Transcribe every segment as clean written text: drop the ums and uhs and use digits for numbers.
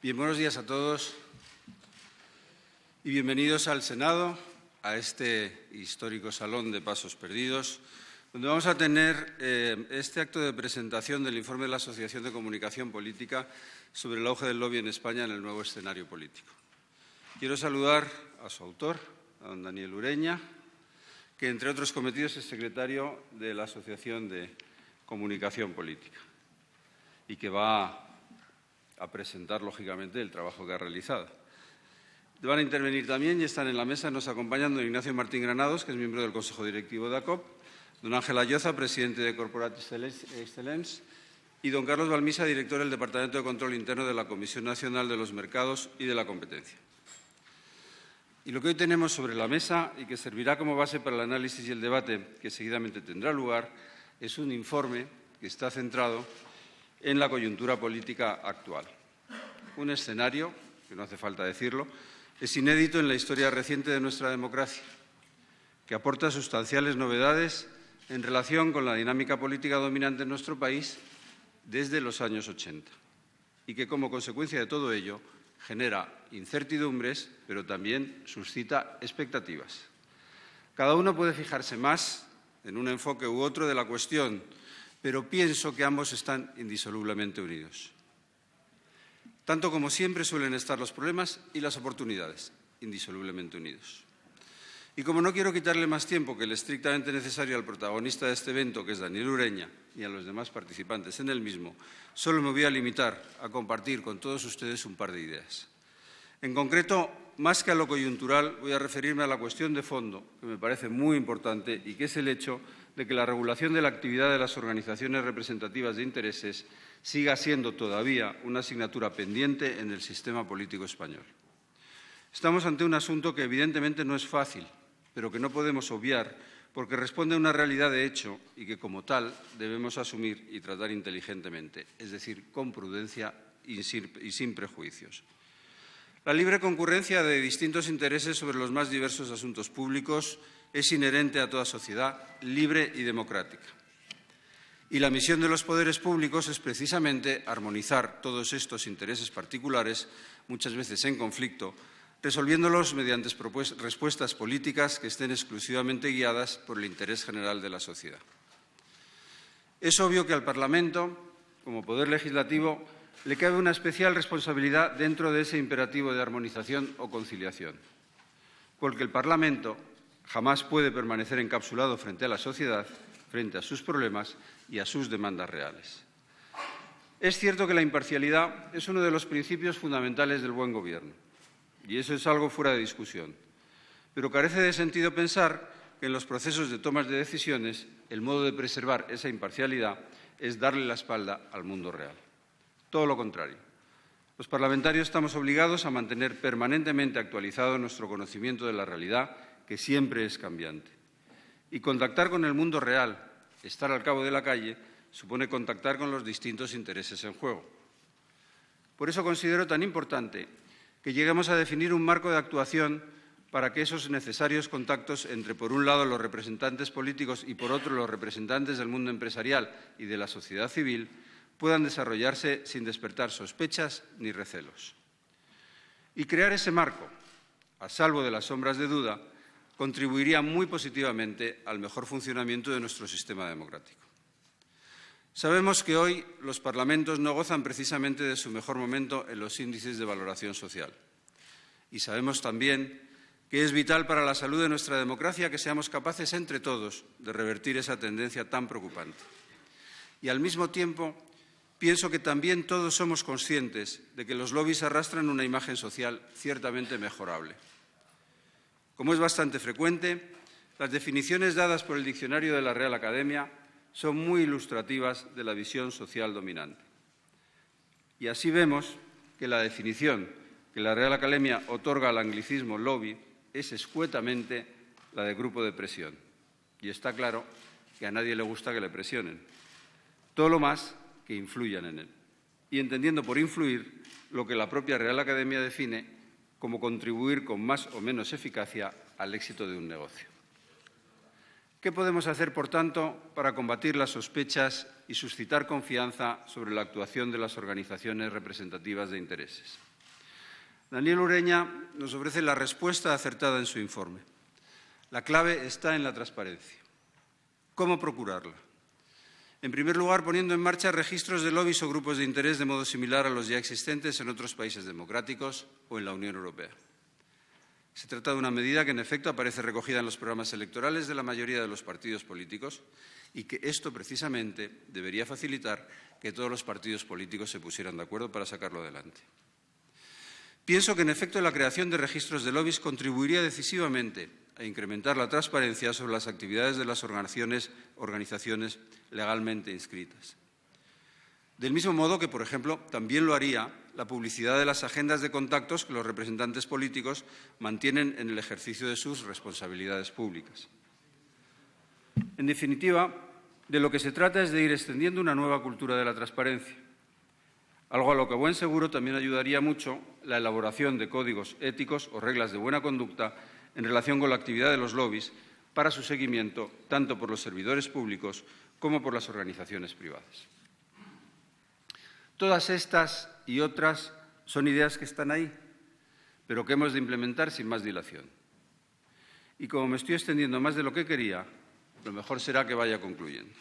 Bien, buenos días a todos y bienvenidos al Senado, a este histórico Salón de Pasos Perdidos, donde vamos a tener este acto de presentación del informe de la Asociación de Comunicación Política sobre el auge del lobby en España en el nuevo escenario político. Quiero saludar a su autor, a don Daniel Ureña, que entre otros cometidos es secretario de la Asociación de Comunicación Política y que va a presentar, lógicamente, el trabajo que ha realizado. Van a intervenir también y están en la mesa, nos acompañan don Ignacio Martín Granados, que es miembro del Consejo Directivo de ACOP, don Ángel Ayoza, presidente de Corporate Excellence, y don Carlos Balmisa, director del Departamento de Control Interno de la Comisión Nacional de los Mercados y de la Competencia. Y lo que hoy tenemos sobre la mesa y que servirá como base para el análisis y el debate que seguidamente tendrá lugar es un informe que está centrado en la coyuntura política actual. Un escenario, que no hace falta decirlo, es inédito en la historia reciente de nuestra democracia, que aporta sustanciales novedades en relación con la dinámica política dominante en nuestro país desde los años 80 y que, como consecuencia de todo ello, genera incertidumbres, pero también suscita expectativas. Cada uno puede fijarse más en un enfoque u otro de la cuestión, pero pienso que ambos están indisolublemente unidos. Tanto como siempre suelen estar los problemas y las oportunidades, indisolublemente unidos. Y como no quiero quitarle más tiempo que el estrictamente necesario al protagonista de este evento, que es Daniel Ureña, y a los demás participantes en el mismo, solo me voy a limitar a compartir con todos ustedes un par de ideas. En concreto, más que a lo coyuntural, voy a referirme a la cuestión de fondo, que me parece muy importante, y que es el hecho de que la regulación de la actividad de las organizaciones representativas de intereses siga siendo todavía una asignatura pendiente en el sistema político español. Estamos ante un asunto que evidentemente no es fácil, pero que no podemos obviar porque responde a una realidad de hecho y que, como tal, debemos asumir y tratar inteligentemente, es decir, con prudencia y sin prejuicios. La libre concurrencia de distintos intereses sobre los más diversos asuntos públicos es inherente a toda sociedad libre y democrática. Y la misión de los poderes públicos es precisamente armonizar todos estos intereses particulares, muchas veces en conflicto, resolviéndolos mediante respuestas políticas que estén exclusivamente guiadas por el interés general de la sociedad. Es obvio que al Parlamento, como poder legislativo, le cabe una especial responsabilidad dentro de ese imperativo de armonización o conciliación, porque el Parlamento jamás puede permanecer encapsulado frente a la sociedad, frente a sus problemas y a sus demandas reales. Es cierto que la imparcialidad es uno de los principios fundamentales del buen gobierno, y eso es algo fuera de discusión, pero carece de sentido pensar que en los procesos de tomas de decisiones el modo de preservar esa imparcialidad es darle la espalda al mundo real. Todo lo contrario. Los parlamentarios estamos obligados a mantener permanentemente actualizado nuestro conocimiento de la realidad, que siempre es cambiante. Y contactar con el mundo real, estar al cabo de la calle, supone contactar con los distintos intereses en juego. Por eso considero tan importante que lleguemos a definir un marco de actuación para que esos necesarios contactos entre, por un lado, los representantes políticos y, por otro, los representantes del mundo empresarial y de la sociedad civil, puedan desarrollarse sin despertar sospechas ni recelos. Y crear ese marco, a salvo de las sombras de duda, contribuiría muy positivamente al mejor funcionamiento de nuestro sistema democrático. Sabemos que hoy los parlamentos no gozan precisamente de su mejor momento en los índices de valoración social. Y sabemos también que es vital para la salud de nuestra democracia que seamos capaces entre todos de revertir esa tendencia tan preocupante. Y al mismo tiempo, pienso que también todos somos conscientes de que los lobbies arrastran una imagen social ciertamente mejorable. Como es bastante frecuente, las definiciones dadas por el diccionario de la Real Academia son muy ilustrativas de la visión social dominante. Y así vemos que la definición que la Real Academia otorga al anglicismo lobby es escuetamente la de grupo de presión. Y está claro que a nadie le gusta que le presionen. Todo lo más que influyan en él. Y entendiendo por influir lo que la propia Real Academia define como contribuir con más o menos eficacia al éxito de un negocio. ¿Qué podemos hacer, por tanto, para combatir las sospechas y suscitar confianza sobre la actuación de las organizaciones representativas de intereses? Daniel Ureña nos ofrece la respuesta acertada en su informe. La clave está en la transparencia. ¿Cómo procurarla? En primer lugar, poniendo en marcha registros de lobbies o grupos de interés de modo similar a los ya existentes en otros países democráticos o en la Unión Europea. Se trata de una medida que, en efecto, aparece recogida en los programas electorales de la mayoría de los partidos políticos y que esto, precisamente, debería facilitar que todos los partidos políticos se pusieran de acuerdo para sacarlo adelante. Pienso que, en efecto, la creación de registros de lobbies contribuiría decisivamente a incrementar la transparencia sobre las actividades de las organizaciones legalmente inscritas. Del mismo modo que, por ejemplo, también lo haría la publicidad de las agendas de contactos que los representantes políticos mantienen en el ejercicio de sus responsabilidades públicas. En definitiva, de lo que se trata es de ir extendiendo una nueva cultura de la transparencia, algo a lo que, a buen seguro, también ayudaría mucho la elaboración de códigos éticos o reglas de buena conducta en relación con la actividad de los lobbies para su seguimiento tanto por los servidores públicos como por las organizaciones privadas. Todas estas y otras son ideas que están ahí, pero que hemos de implementar sin más dilación. Y como me estoy extendiendo más de lo que quería, lo mejor será que vaya concluyendo.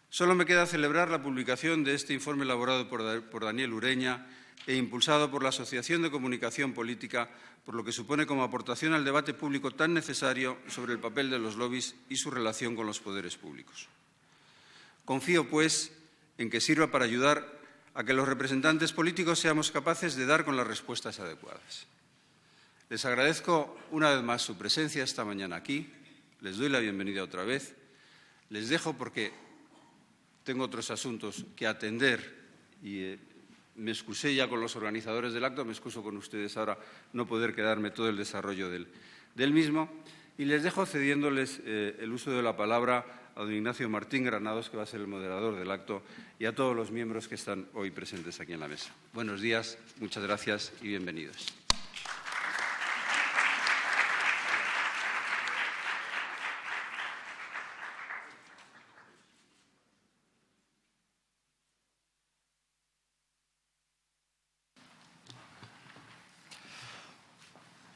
Solo me queda celebrar la publicación de este informe elaborado por Daniel Ureña e impulsado por la Asociación de Comunicación Política, por lo que supone como aportación al debate público tan necesario sobre el papel de los lobbies y su relación con los poderes públicos. Confío, pues, en que sirva para ayudar a que los representantes políticos seamos capaces de dar con las respuestas adecuadas. Les agradezco una vez más su presencia esta mañana aquí. Les doy la bienvenida otra vez. Les dejo porque tengo otros asuntos que atender y me excusé ya con los organizadores del acto, me excuso con ustedes ahora no poder quedarme todo el desarrollo del mismo. Y les dejo cediéndoles el uso de la palabra a don Ignacio Martín Granados, que va a ser el moderador del acto, y a todos los miembros que están hoy presentes aquí en la mesa. Buenos días, muchas gracias y bienvenidos.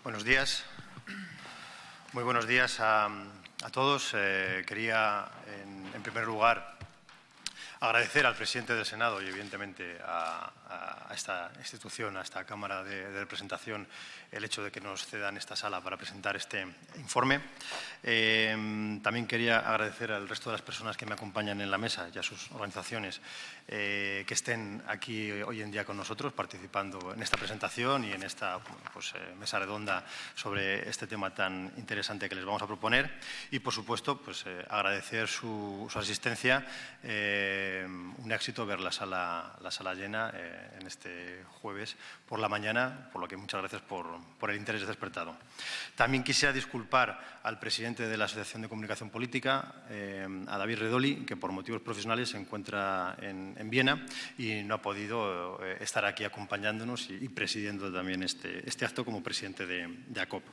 Buenos días. Muy buenos días a todos. Quería, en primer lugar, agradecer al presidente del Senado y, evidentemente, a esta institución, a esta Cámara de Representación, el hecho de que nos cedan esta sala para presentar este informe. También quería agradecer al resto de las personas que me acompañan en la mesa y a sus organizaciones que estén aquí hoy en día con nosotros participando en esta presentación y en esta mesa redonda sobre este tema tan interesante que les vamos a proponer. Y, por supuesto, agradecer su asistencia. Un éxito ver la sala llena en este jueves por la mañana, por lo que muchas gracias por el interés despertado. También quisiera disculpar al presidente de la Asociación de Comunicación Política, a David Redoli, que por motivos profesionales se encuentra en Viena y no ha podido estar aquí acompañándonos y presidiendo también este acto como presidente de ACOP.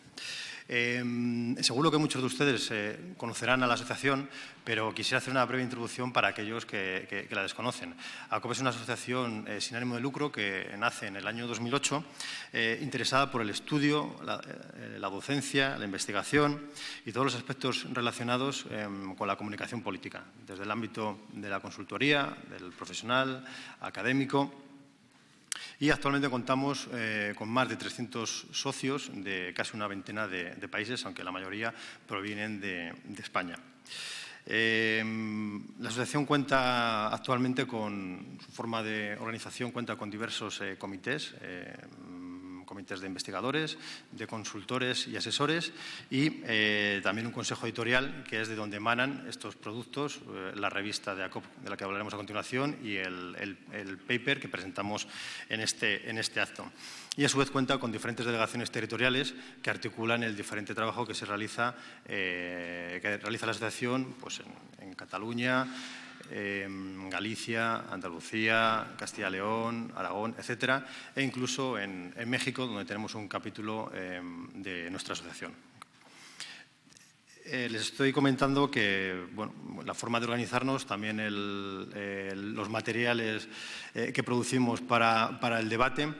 Seguro que muchos de ustedes conocerán a la asociación, pero quisiera hacer una breve introducción para aquellos que la desconocen. ACOP es una asociación sin ánimo de lucro que nace en el año 2008, interesada por el estudio, la docencia, la investigación y todos los aspectos relacionados con la comunicación política, desde el ámbito de la consultoría, del profesional, académico. Y actualmente contamos con más de 300 socios de casi una veintena de países, aunque la mayoría provienen de España. La asociación cuenta actualmente con su forma de organización, cuenta con diversos comités, comités de investigadores, de consultores y asesores y también un consejo editorial que es de donde emanan estos productos, la revista de ACOP de la que hablaremos a continuación y el paper que presentamos en este acto. Y a su vez cuenta con diferentes delegaciones territoriales que articulan el diferente trabajo que realiza la asociación en Cataluña, Galicia, Andalucía, Castilla y León, Aragón, etcétera, e incluso en México, donde tenemos un capítulo de nuestra asociación. Les estoy comentando que la forma de organizarnos, también los materiales que producimos para el debate,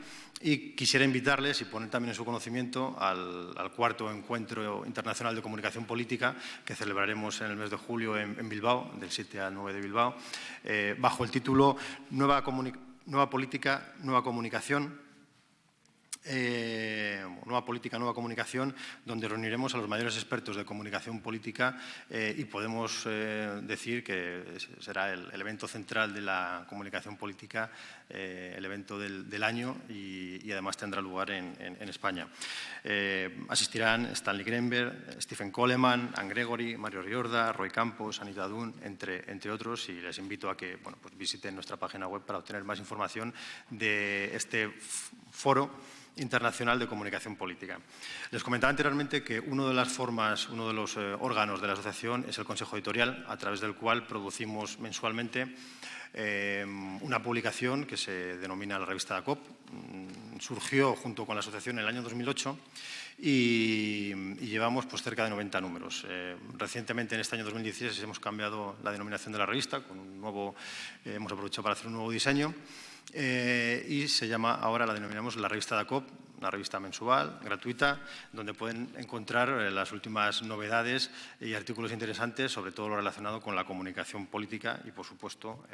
y quisiera invitarles y poner también en su conocimiento al cuarto Encuentro Internacional de Comunicación Política que celebraremos en el mes de julio en Bilbao, del 7 al 9 de Bilbao, bajo el título Nueva Política, Nueva Comunicación. Nueva política, nueva comunicación, donde reuniremos a los mayores expertos de comunicación política y podemos decir que será el evento central de la comunicación política, el evento del año y además tendrá lugar en España. Asistirán Stanley Greenberg, Stephen Coleman, Anne Gregory, Mario Riorda, Roy Campos, Anita Dunn, entre otros, y les invito a que pues visiten nuestra página web para obtener más información de este foro internacional de comunicación política. Les comentaba anteriormente que una de las formas, uno de los órganos de la asociación es el Consejo Editorial, a través del cual producimos mensualmente una publicación que se denomina la revista ACOP. Surgió junto con la asociación en el año 2008 y llevamos pues cerca de 90 números. Recientemente, en este año 2016, hemos cambiado la denominación de la revista, con hemos aprovechado para hacer un nuevo diseño. Y se llama, ahora la denominamos la revista de ACOP, una revista mensual, gratuita, donde pueden encontrar las últimas novedades y artículos interesantes, sobre todo lo relacionado con la comunicación política y, por supuesto,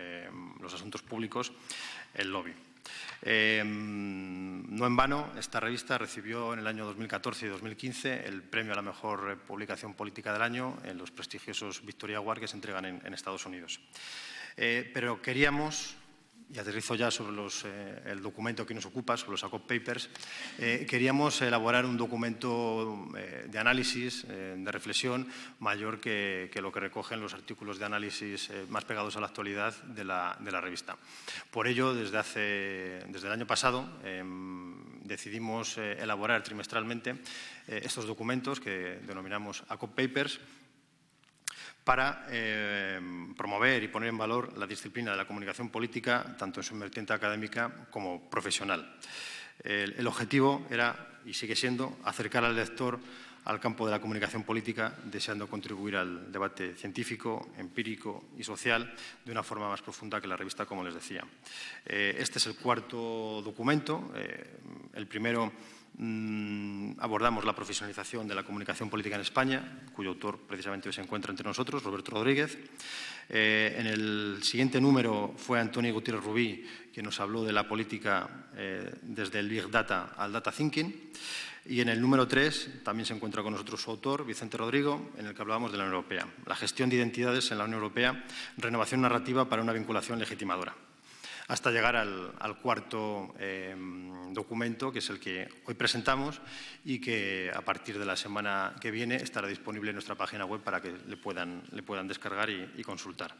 los asuntos públicos, el lobby. No en vano, esta revista recibió en el año 2014 y 2015 el premio a la mejor publicación política del año en los prestigiosos Victoria Award que se entregan en Estados Unidos. Pero queríamos, y aterrizo ya sobre el documento que nos ocupa, sobre los ACOP Papers, queríamos elaborar un documento de análisis, de reflexión, mayor que lo que recogen los artículos de análisis más pegados a la actualidad de la revista. Por ello, desde el año pasado, decidimos elaborar trimestralmente estos documentos que denominamos ACOP Papers, para promover y poner en valor la disciplina de la comunicación política, tanto en su vertiente académica como profesional. El objetivo era, y sigue siendo, acercar al lector al campo de la comunicación política, deseando contribuir al debate científico, empírico y social de una forma más profunda que la revista, como les decía. Este es el cuarto documento. El primero abordamos la profesionalización de la comunicación política en España, cuyo autor precisamente hoy se encuentra entre nosotros, Roberto Rodríguez. En el siguiente número fue Antonio Gutiérrez Rubí, quien nos habló de la política desde el Big Data al Data Thinking. Y en el número 3 también se encuentra con nosotros su autor, Vicente Rodrigo, en el que hablábamos de la Unión Europea. La gestión de identidades en la Unión Europea, renovación narrativa para una vinculación legitimadora. Hasta llegar al cuarto documento, que es el que hoy presentamos y que a partir de la semana que viene estará disponible en nuestra página web para que le puedan descargar y consultar.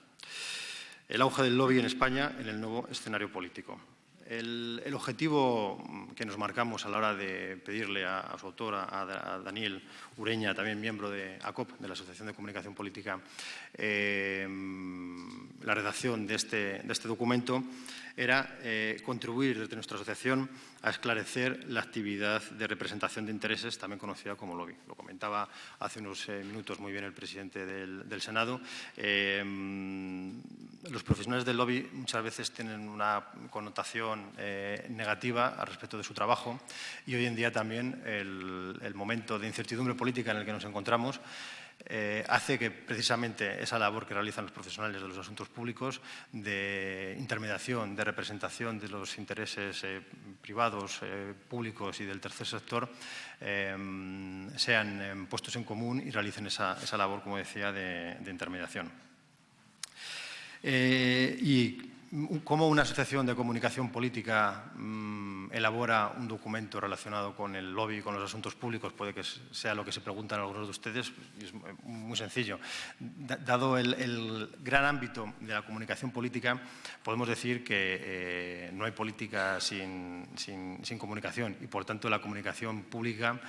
El auge del lobby en España en el nuevo escenario político. El objetivo que nos marcamos a la hora de pedirle a su autor, a Daniel Ureña, también miembro de ACOP, de la Asociación de Comunicación Política, la redacción de este documento, era contribuir desde nuestra asociación a esclarecer la actividad de representación de intereses, también conocida como lobby. Lo comentaba hace unos minutos muy bien el presidente del Senado. Los profesionales del lobby muchas veces tienen una connotación negativa al respecto de su trabajo y hoy en día también el momento de incertidumbre política en el que nos encontramos hace que precisamente esa labor que realizan los profesionales de los asuntos públicos de intermediación, de representación de los intereses privados, públicos y del tercer sector sean puestos en común y realicen esa labor, como decía, de intermediación. Y cómo una asociación de comunicación política elabora un documento relacionado con el lobby y con los asuntos públicos, puede que sea lo que se preguntan algunos de ustedes, es muy sencillo. Dado el gran ámbito de la comunicación política, podemos decir que no hay política sin comunicación y, por tanto, la comunicación pública,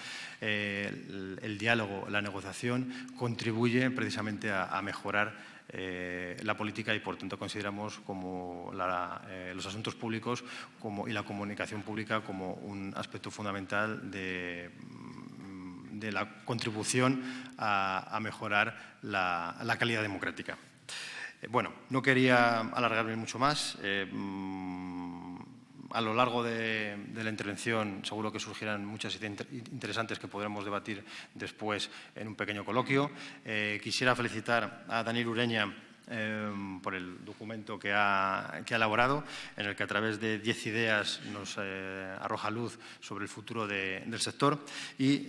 el diálogo, la negociación, contribuye precisamente a mejorar la política y, por tanto, consideramos como los asuntos públicos y la comunicación pública como un aspecto fundamental de de la contribución a mejorar la calidad democrática. Bueno, no quería alargarme mucho más. A lo largo de la intervención seguro que surgirán muchas ideas interesantes que podremos debatir después en un pequeño coloquio. Quisiera felicitar a Daniel Ureña por el documento que ha elaborado, en el que a través de 10 ideas nos arroja luz sobre el futuro del sector. Y,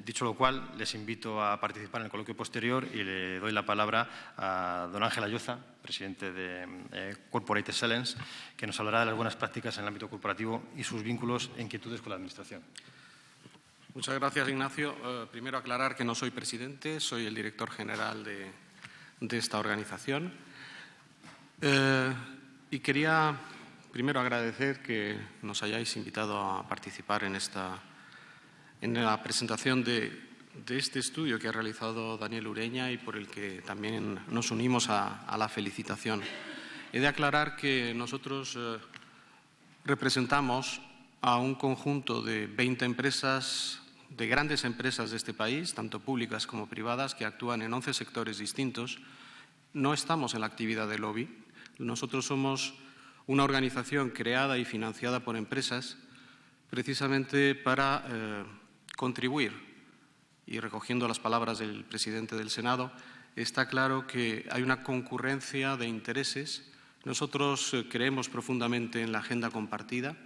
dicho lo cual, les invito a participar en el coloquio posterior y le doy la palabra a don Ángel Ayoza, presidente de Corporate Excellence, que nos hablará de las buenas prácticas en el ámbito corporativo y sus vínculos e inquietudes con la Administración. Muchas gracias, Ignacio. Primero aclarar que no soy presidente, soy el director general de esta organización. Y quería primero agradecer que nos hayáis invitado a participar en la presentación de este estudio que ha realizado Daniel Ureña y por el que también nos unimos a la felicitación. He de aclarar que nosotros representamos a un conjunto de 20 empresas, de grandes empresas de este país, tanto públicas como privadas, que actúan en 11 sectores distintos. No estamos en la actividad de lobby. Nosotros somos una organización creada y financiada por empresas precisamente para contribuir. Y recogiendo las palabras del presidente del Senado, está claro que hay una concurrencia de intereses. Nosotros creemos profundamente en la agenda compartida.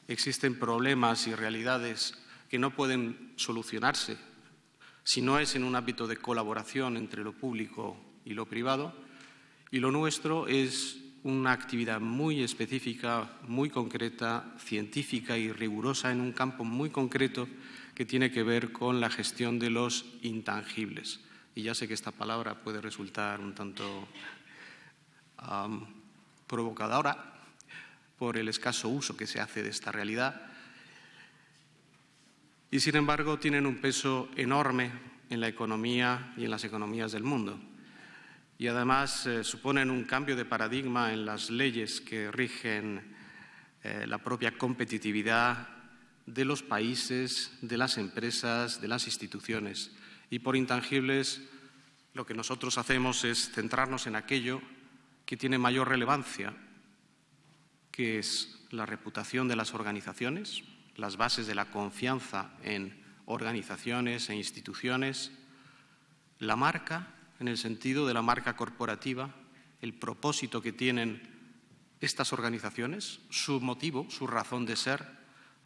Existen problemas y realidades que no pueden solucionarse si no es en un ámbito de colaboración entre lo público y lo privado. Y lo nuestro es una actividad muy específica, muy concreta, científica y rigurosa en un campo muy concreto que tiene que ver con la gestión de los intangibles. Y ya sé que esta palabra puede resultar un tanto provocadora por el escaso uso que se hace de esta realidad. Y, sin embargo, tienen un peso enorme en la economía y en las economías del mundo. Y, además, suponen un cambio de paradigma en las leyes que rigen la propia competitividad de los países, de las empresas, de las instituciones. Y por intangibles, lo que nosotros hacemos es centrarnos en aquello que tiene mayor relevancia, que es la reputación de las organizaciones, las bases de la confianza en organizaciones e instituciones, la marca, en el sentido de la marca corporativa, el propósito que tienen estas organizaciones, su motivo, su razón de ser,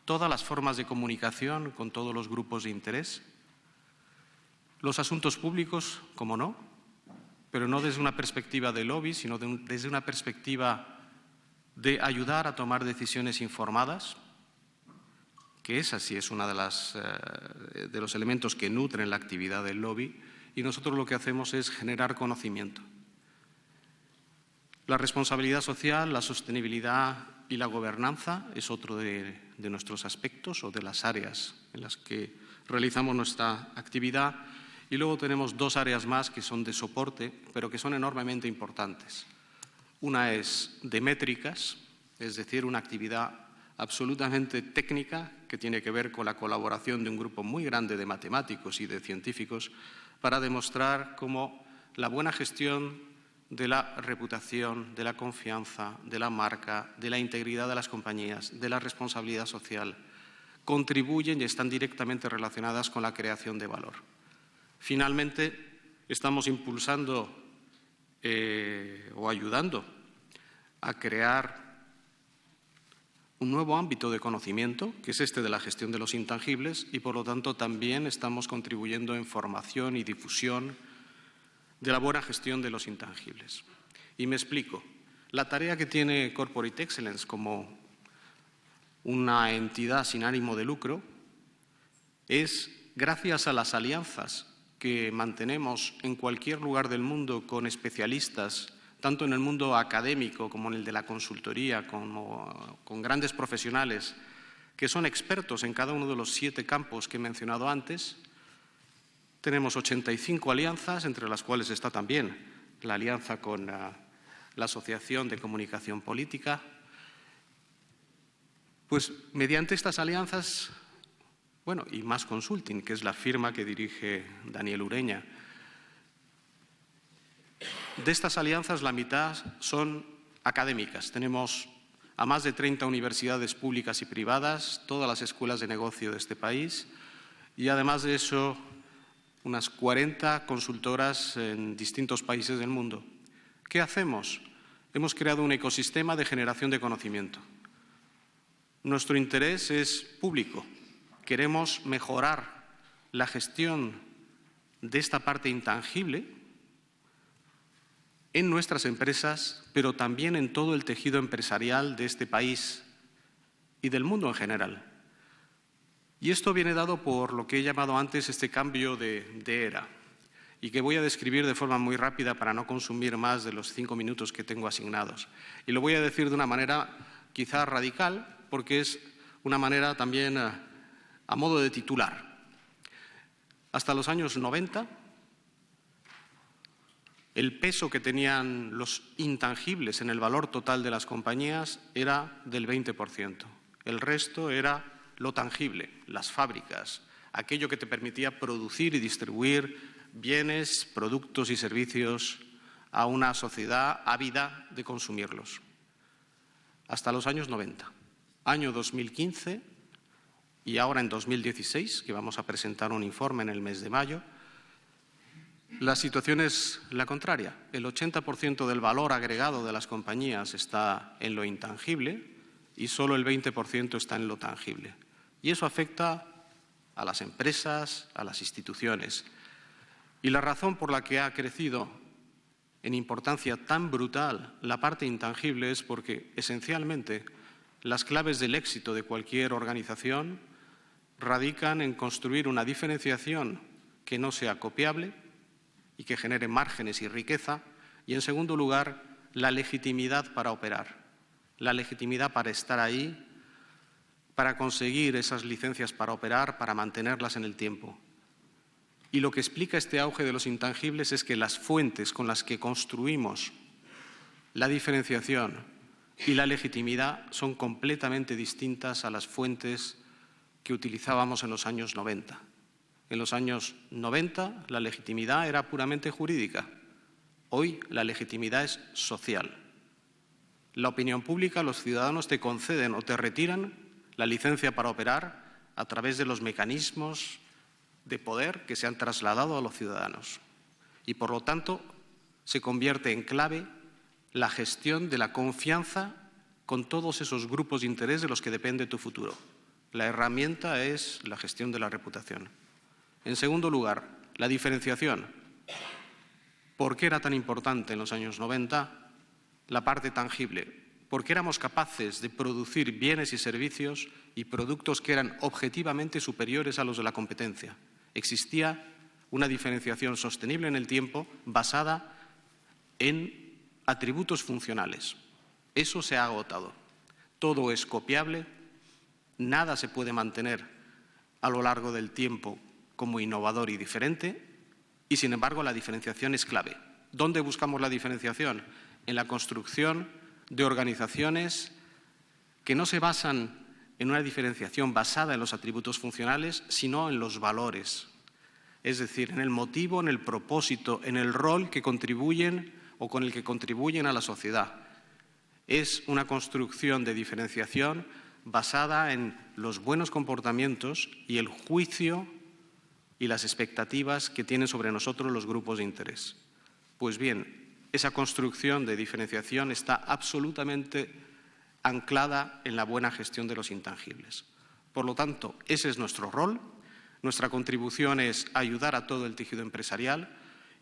todas las formas de comunicación con todos los grupos de interés, los asuntos públicos, como no, pero no desde una perspectiva de lobby, sino desde una perspectiva de ayudar a tomar decisiones informadas, que esa sí es una de los elementos que nutren la actividad del lobby, y nosotros lo que hacemos es generar conocimiento. La responsabilidad social, la sostenibilidad y la gobernanza es otro de nuestros aspectos o de las áreas en las que realizamos nuestra actividad. Y luego tenemos dos áreas más que son de soporte, pero que son enormemente importantes. Una es de métricas, es decir, una actividad absolutamente técnica que tiene que ver con la colaboración de un grupo muy grande de matemáticos y de científicos para demostrar cómo la buena gestión de la reputación, de la confianza, de la marca, de la integridad de las compañías, de la responsabilidad social, contribuyen y están directamente relacionadas con la creación de valor. Finalmente, estamos impulsando o ayudando a crear un nuevo ámbito de conocimiento, que es este de la gestión de los intangibles, y por lo tanto también estamos contribuyendo en formación y difusión de la buena gestión de los intangibles. Y me explico. La tarea que tiene Corporate Excellence como una entidad sin ánimo de lucro es, gracias a las alianzas que mantenemos en cualquier lugar del mundo con especialistas, tanto en el mundo académico como en el de la consultoría, con grandes profesionales que son expertos en cada uno de los 7 campos que he mencionado antes. Tenemos 85 alianzas, entre las cuales está también la alianza con la Asociación de Comunicación Política. Pues mediante estas alianzas bueno, y Más Consulting, que es la firma que dirige Daniel Ureña. De estas alianzas, la mitad son académicas. Tenemos a más de 30 universidades públicas y privadas, todas las escuelas de negocio de este país y, además de eso, unas 40 consultoras en distintos países del mundo. ¿Qué hacemos? Hemos creado un ecosistema de generación de conocimiento. Nuestro interés es público. Queremos mejorar la gestión de esta parte intangible en nuestras empresas, pero también en todo el tejido empresarial de este país y del mundo en general. Y esto viene dado por lo que he llamado antes este cambio de era, y que voy a describir de forma muy rápida para no consumir más de los 5 minutos que tengo asignados. Y lo voy a decir de una manera quizá radical, porque es una manera también a modo de titular. Hasta los años 90, el peso que tenían los intangibles en el valor total de las compañías era del 20%. El resto era lo tangible, las fábricas, aquello que te permitía producir y distribuir bienes, productos y servicios a una sociedad ávida de consumirlos. Hasta los años 90. Año 2015 y ahora en 2016, que vamos a presentar un informe en el mes de mayo, la situación es la contraria. El 80% del valor agregado de las compañías está en lo intangible y solo el 20% está en lo tangible. Y eso afecta a las empresas, a las instituciones. Y la razón por la que ha crecido en importancia tan brutal la parte intangible es porque, esencialmente, las claves del éxito de cualquier organización radican en construir una diferenciación que no sea copiable y que genere márgenes y riqueza, y, en segundo lugar, la legitimidad para operar, la legitimidad para estar ahí, para conseguir esas licencias para operar, para mantenerlas en el tiempo. Y lo que explica este auge de los intangibles es que las fuentes con las que construimos la diferenciación y la legitimidad son completamente distintas a las fuentes que utilizábamos en los años 90. En los años 90 la legitimidad era puramente jurídica. Hoy la legitimidad es social. La opinión pública, los ciudadanos te conceden o te retiran la licencia para operar a través de los mecanismos de poder que se han trasladado a los ciudadanos. Y, por lo tanto, se convierte en clave la gestión de la confianza con todos esos grupos de interés de los que depende tu futuro. La herramienta es la gestión de la reputación. En segundo lugar, la diferenciación. ¿Por qué era tan importante en los años 90 la parte tangible? Porque éramos capaces de producir bienes y servicios y productos que eran objetivamente superiores a los de la competencia. Existía una diferenciación sostenible en el tiempo basada en atributos funcionales. Eso se ha agotado. Todo es copiable, nada se puede mantener a lo largo del tiempo como innovador y diferente, y, sin embargo, la diferenciación es clave. ¿Dónde buscamos la diferenciación? En la construcción de organizaciones que no se basan en una diferenciación basada en los atributos funcionales, sino en los valores. Es decir, en el motivo, en el propósito, en el rol que contribuyen o con el que contribuyen a la sociedad. Es una construcción de diferenciación basada en los buenos comportamientos y el juicio y las expectativas que tienen sobre nosotros los grupos de interés. Pues bien, esa construcción de diferenciación está absolutamente anclada en la buena gestión de los intangibles. Por lo tanto, ese es nuestro rol. Nuestra contribución es ayudar a todo el tejido empresarial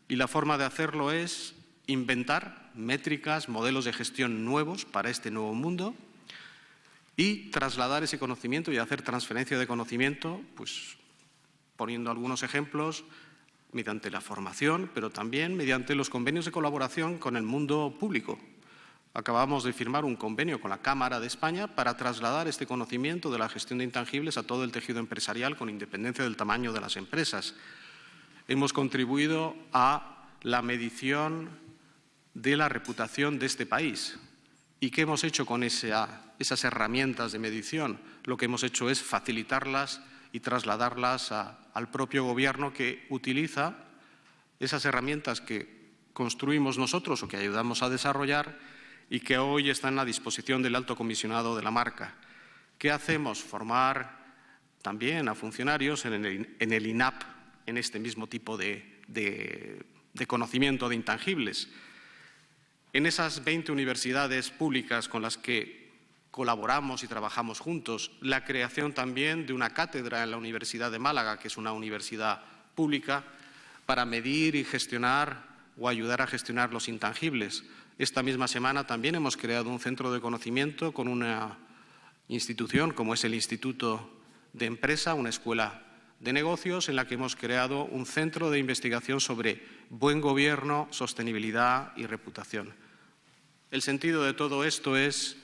y la forma de hacerlo es inventar métricas, modelos de gestión nuevos para este nuevo mundo y trasladar ese conocimiento y hacer transferencia de conocimiento, pues poniendo algunos ejemplos, mediante la formación, pero también mediante los convenios de colaboración con el mundo público. Acabamos de firmar un convenio con la Cámara de España para trasladar este conocimiento de la gestión de intangibles a todo el tejido empresarial con independencia del tamaño de las empresas. Hemos contribuido a la medición de la reputación de este país. ¿Y qué hemos hecho con esas herramientas de medición? Lo que hemos hecho es facilitarlas y trasladarlas al propio Gobierno, que utiliza esas herramientas que construimos nosotros o que ayudamos a desarrollar y que hoy están a disposición del Alto Comisionado de la Marca. ¿Qué hacemos? Formar también a funcionarios en el INAP en este mismo tipo de conocimiento de intangibles. En esas 20 universidades públicas con las que colaboramos y trabajamos juntos, la creación también de una cátedra en la Universidad de Málaga, que es una universidad pública, para medir y gestionar o ayudar a gestionar los intangibles. Esta misma semana también hemos creado un centro de conocimiento con una institución como es el Instituto de Empresa, una escuela de negocios en la que hemos creado un centro de investigación sobre buen gobierno, sostenibilidad y reputación. El sentido de todo esto es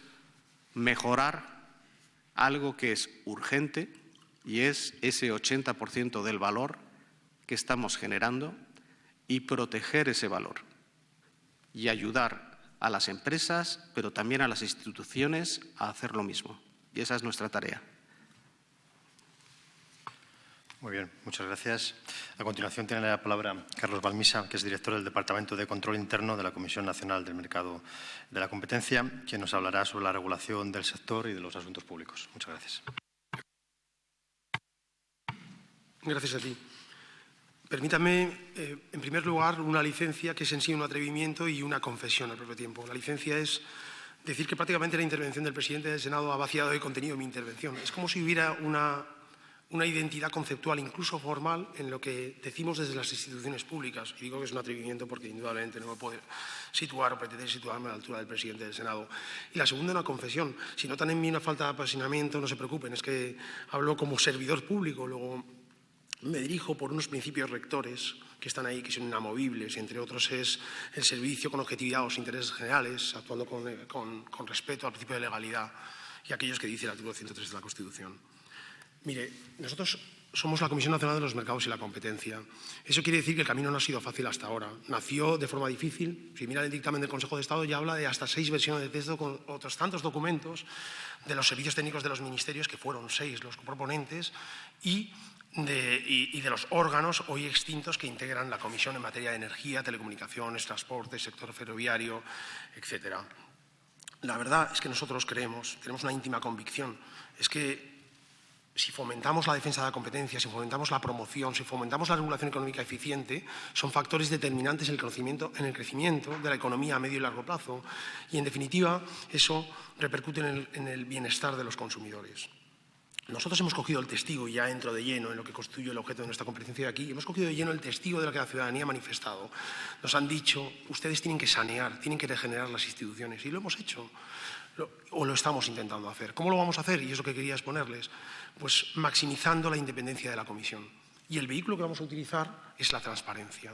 mejorar algo que es urgente y es ese 80% del valor que estamos generando y proteger ese valor y ayudar a las empresas, pero también a las instituciones a hacer lo mismo. Y esa es nuestra tarea. Muy bien, muchas gracias. A continuación tiene la palabra Carlos Balmisa, que es director del Departamento de Control Interno de la Comisión Nacional del Mercado de la Competencia, quien nos hablará sobre la regulación del sector y de los asuntos públicos. Muchas gracias. Gracias a ti. Permítame, en primer lugar, una licencia que es en sí un atrevimiento y una confesión al propio tiempo. La licencia es decir que prácticamente la intervención del presidente del Senado ha vaciado de contenido mi intervención. Es como si hubiera una identidad conceptual, incluso formal, en lo que decimos desde las instituciones públicas. Y digo que es un atrevimiento porque indudablemente no me puedo situar o pretender situarme a la altura del presidente del Senado. Y la segunda, una confesión. Si notan en mí una falta de apasionamiento, no se preocupen, es que hablo como servidor público, luego me dirijo por unos principios rectores que están ahí, que son inamovibles, y entre otros es el servicio con objetividad a los intereses generales, actuando con respeto al principio de legalidad y aquellos que dice el artículo 103 de la Constitución. Mire, nosotros somos la Comisión Nacional de los Mercados y la Competencia. Eso quiere decir que el camino no ha sido fácil hasta ahora. Nació de forma difícil. Si mira el dictamen del Consejo de Estado, ya habla de hasta 6 versiones de texto con otros tantos documentos de los servicios técnicos de los ministerios, que fueron 6 los proponentes, y de los órganos hoy extintos que integran la Comisión en materia de energía, telecomunicaciones, transporte, sector ferroviario, etcétera. La verdad es que nosotros tenemos una íntima convicción, es que si fomentamos la defensa de la competencia, si fomentamos la promoción, si fomentamos la regulación económica eficiente, son factores determinantes en el crecimiento de la economía a medio y largo plazo y, en definitiva, eso repercute en el bienestar de los consumidores. Nosotros hemos cogido el testigo, y ya entro de lleno en lo que constituye el objeto de nuestra comparecencia de aquí, hemos cogido de lleno el testigo de lo que la ciudadanía ha manifestado. Nos han dicho, ustedes tienen que sanear, tienen que regenerar las instituciones, y lo hemos hecho, o lo estamos intentando hacer. ¿Cómo lo vamos a hacer? Y es lo que quería exponerles. Pues maximizando la independencia de la Comisión. Y el vehículo que vamos a utilizar es la transparencia.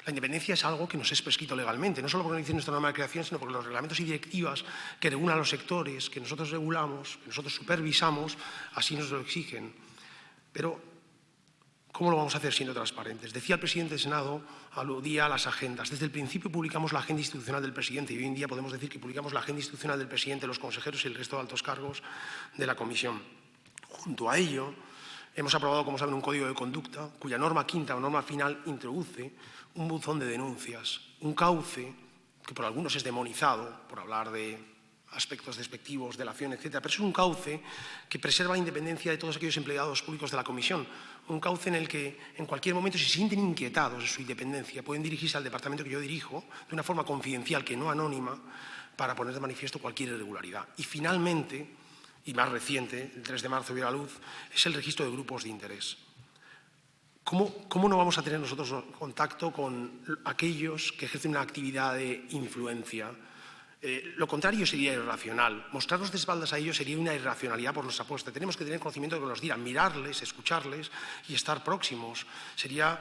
La independencia es algo que nos es prescrito legalmente, no solo porque lo dice nuestra norma de creación, sino porque los reglamentos y directivas que regulan los sectores, que nosotros regulamos, que nosotros supervisamos, así nos lo exigen. Pero, ¿cómo lo vamos a hacer siendo transparentes? Decía el presidente del Senado, aludía a las agendas. Desde el principio publicamos la agenda institucional del presidente y hoy en día podemos decir que publicamos la agenda institucional del presidente, los consejeros y el resto de altos cargos de la Comisión. Junto a ello, hemos aprobado, como saben, un código de conducta cuya norma quinta o norma final introduce un buzón de denuncias, un cauce que por algunos es demonizado por hablar de aspectos despectivos, delación, etcétera, pero es un cauce que preserva la independencia de todos aquellos empleados públicos de la Comisión, un cauce en el que en cualquier momento, si se sienten inquietados de su independencia, pueden dirigirse al departamento que yo dirijo de una forma confidencial, que no anónima, para poner de manifiesto cualquier irregularidad. Y finalmente, y más reciente, el 3 de marzo vio la luz, es el registro de grupos de interés. ¿Cómo no vamos a tener nosotros contacto con aquellos que ejercen una actividad de influencia? Lo contrario sería irracional. Mostrarnos de espaldas a ellos sería una irracionalidad por nuestra apuesta. Tenemos que tener conocimiento de lo que nos dirán, mirarles, escucharles y estar próximos. Sería,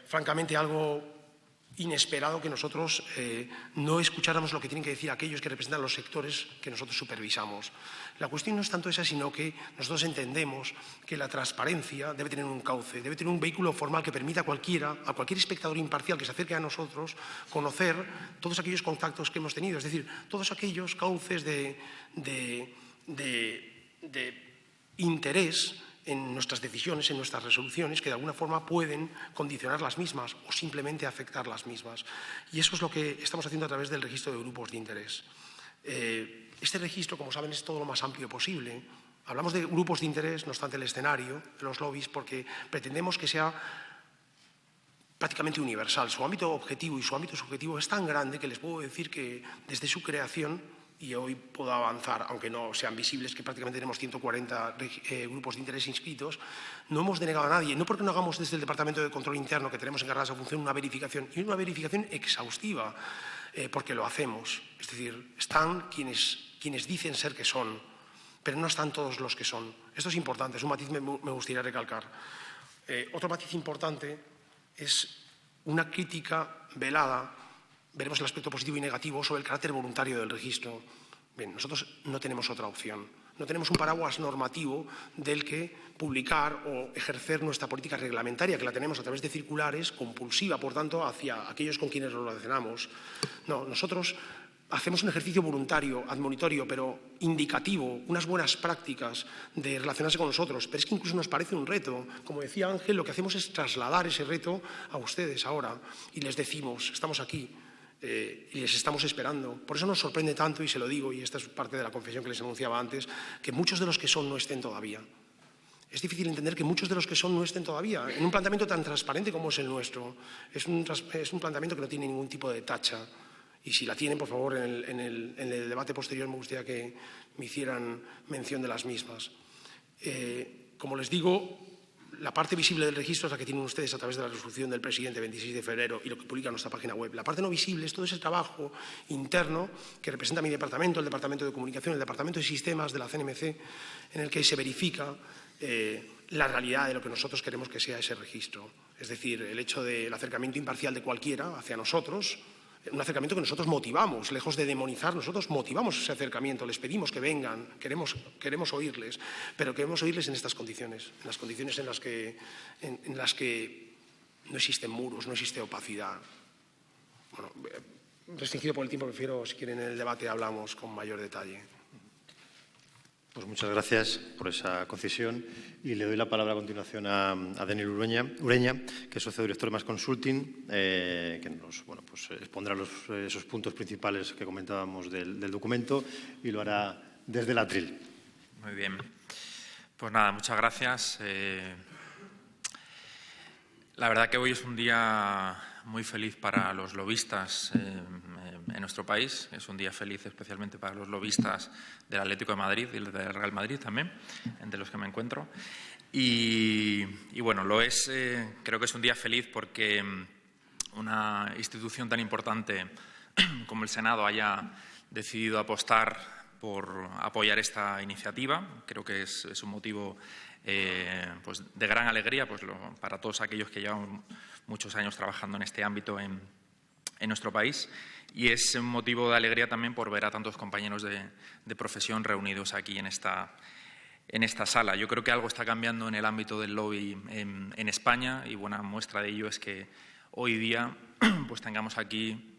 francamente, algo inesperado que nosotros no escucháramos lo que tienen que decir aquellos que representan los sectores que nosotros supervisamos. La cuestión no es tanto esa, sino que nosotros entendemos que la transparencia debe tener un cauce, debe tener un vehículo formal que permita a cualquier espectador imparcial que se acerque a nosotros, conocer todos aquellos contactos que hemos tenido, es decir, todos aquellos cauces de interés en nuestras decisiones, en nuestras resoluciones, que de alguna forma pueden condicionar las mismas o simplemente afectar las mismas. Y eso es lo que estamos haciendo a través del registro de grupos de interés. Este registro, como saben, es todo lo más amplio posible. Hablamos de grupos de interés, no obstante el escenario, los lobbies, porque pretendemos que sea prácticamente universal. Su ámbito objetivo y su ámbito subjetivo es tan grande que les puedo decir que desde su creación, y hoy puedo avanzar, aunque no sean visibles, que prácticamente tenemos 140 grupos de interés inscritos, no hemos denegado a nadie, no porque no hagamos desde el Departamento de Control Interno, que tenemos encargada esa función, una verificación, y una verificación exhaustiva, porque lo hacemos. Es decir, están quienes dicen ser que son, pero no están todos los que son. Esto es importante, es un matiz que me gustaría recalcar. Otro matiz importante es una crítica velada. Veremos el aspecto positivo y negativo sobre el carácter voluntario del registro. Bien, nosotros no tenemos otra opción. No tenemos un paraguas normativo del que publicar o ejercer nuestra política reglamentaria, que la tenemos a través de circulares, compulsiva, por tanto, hacia aquellos con quienes nos relacionamos. No, nosotros hacemos un ejercicio voluntario, admonitorio, pero indicativo, unas buenas prácticas de relacionarse con nosotros. Pero es que incluso nos parece un reto. Como decía Ángel, lo que hacemos es trasladar ese reto a ustedes ahora y les decimos, estamos aquí. Y les estamos esperando. Por eso nos sorprende tanto, y se lo digo, y esta es parte de la confesión que les anunciaba antes, que muchos de los que son no estén todavía. Es difícil entender que muchos de los que son no estén todavía en un planteamiento tan transparente como es el nuestro. Es un planteamiento que no tiene ningún tipo de tacha. Y si la tienen, por favor, en el debate posterior me gustaría que me hicieran mención de las mismas. Como les digo, la parte visible del registro es la que tienen ustedes a través de la resolución del presidente 26 de febrero y lo que publica en nuestra página web. La parte no visible es todo ese trabajo interno que representa mi departamento, el Departamento de Comunicación, el Departamento de Sistemas de la CNMC, en el que se verifica la realidad de lo que nosotros queremos que sea ese registro. Es decir, el hecho del acercamiento imparcial de cualquiera hacia nosotros, un acercamiento que nosotros motivamos, lejos de demonizar, nosotros motivamos ese acercamiento, les pedimos que vengan, queremos oírles, pero queremos oírles en estas condiciones, en las condiciones en las que no existen muros, no existe opacidad. Bueno, restringido por el tiempo, prefiero, si quieren, en el debate hablamos con mayor detalle. Pues muchas gracias por esa concisión y le doy la palabra a continuación a Daniel Ureña, que es socio director de Más Consulting, que nos expondrá esos puntos principales que comentábamos del documento y lo hará desde el atril. Muy bien. Pues nada, muchas gracias. La verdad que hoy es un día muy feliz para los lobistas en nuestro país. Es un día feliz especialmente para los lobistas del Atlético de Madrid y del Real Madrid también, entre los que me encuentro. Y bueno, creo que es un día feliz porque una institución tan importante como el Senado haya decidido apostar por apoyar esta iniciativa. Creo que es un motivo de gran alegría para todos aquellos que llevan muchos años trabajando en este ámbito en nuestro país, y es un motivo de alegría también por ver a tantos compañeros de profesión reunidos aquí en esta sala. Yo creo que algo está cambiando en el ámbito del lobby en España, y buena muestra de ello es que hoy día pues tengamos aquí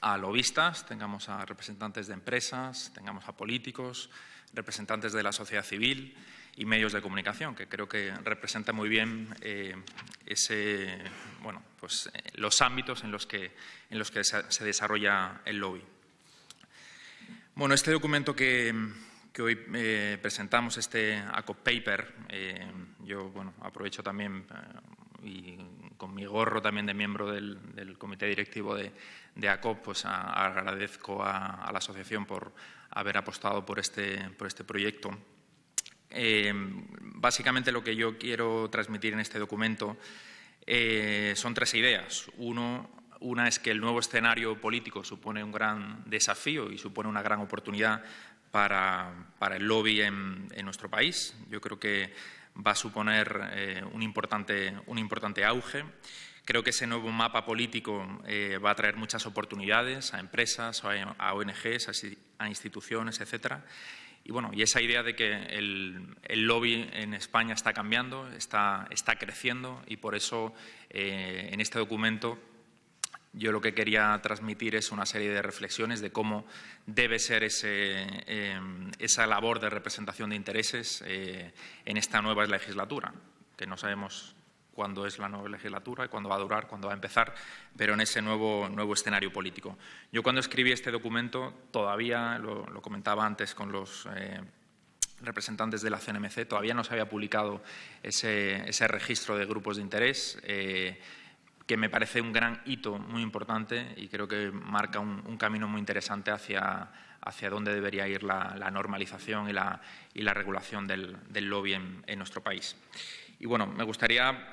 a lobistas, tengamos a representantes de empresas, tengamos a políticos, representantes de la sociedad civil y medios de comunicación, que creo que representa muy bien los ámbitos en los que se desarrolla el lobby. Bueno, este documento que hoy presentamos, este ACOP Paper, yo aprovecho también y con mi gorro también de miembro del comité directivo de ACOP, pues agradezco a la asociación por haber apostado por este proyecto. Básicamente lo que yo quiero transmitir en este documento son tres ideas. Una es que el nuevo escenario político supone un gran desafío y supone una gran oportunidad para el lobby en nuestro país. Yo creo que va a suponer un importante auge. Creo que ese nuevo mapa político va a traer muchas oportunidades a empresas, a ONGs, a instituciones, etcétera. Y esa idea de que el lobby en España está cambiando, está creciendo, y por eso en este documento Yo lo que quería transmitir es una serie de reflexiones de cómo debe ser esa labor de representación de intereses en esta nueva legislatura, que no sabemos cuándo es la nueva legislatura y cuándo va a durar, cuándo va a empezar, pero en ese nuevo escenario político. Yo cuando escribí este documento, todavía, lo comentaba antes con los representantes de la CNMC, todavía no se había publicado ese registro de grupos de interés, que me parece un gran hito muy importante y creo que marca un camino muy interesante hacia dónde debería ir la normalización y la regulación del lobby en nuestro país. Y bueno, me gustaría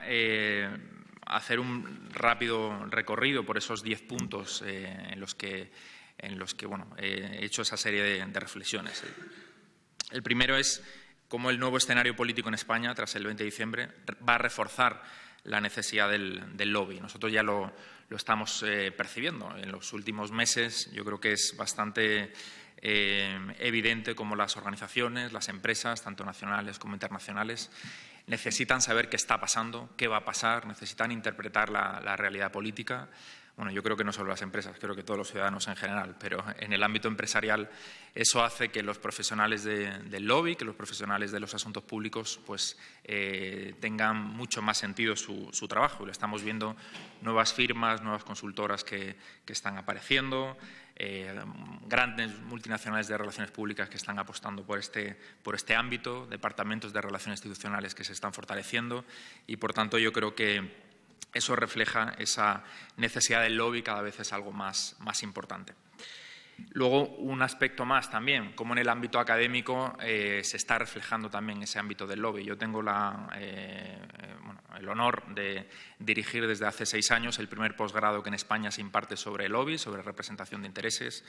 hacer un rápido recorrido por esos 10 puntos en los que bueno, he hecho esa serie de reflexiones. El primero es cómo el nuevo escenario político en España, tras el 20 de diciembre, va a reforzar la necesidad del lobby. Nosotros ya lo estamos percibiendo. En los últimos meses yo creo que es bastante evidente cómo las organizaciones, las empresas, tanto nacionales como internacionales, necesitan saber qué está pasando, qué va a pasar, necesitan interpretar la realidad política. Bueno, yo creo que no solo las empresas, creo que todos los ciudadanos en general, pero en el ámbito empresarial eso hace que los profesionales del lobby, que los profesionales de los asuntos públicos, pues tengan mucho más sentido su trabajo. Y lo estamos viendo, nuevas firmas, nuevas consultoras que están apareciendo, grandes multinacionales de relaciones públicas que están apostando por este ámbito, departamentos de relaciones institucionales que se están fortaleciendo y, por tanto, yo creo que eso refleja esa necesidad del lobby, cada vez es algo más importante. Luego, un aspecto más también, como en el ámbito académico se está reflejando también ese ámbito del lobby. Yo tengo el honor de dirigir desde hace 6 años el primer posgrado que en España se imparte sobre el lobby, sobre representación de intereses,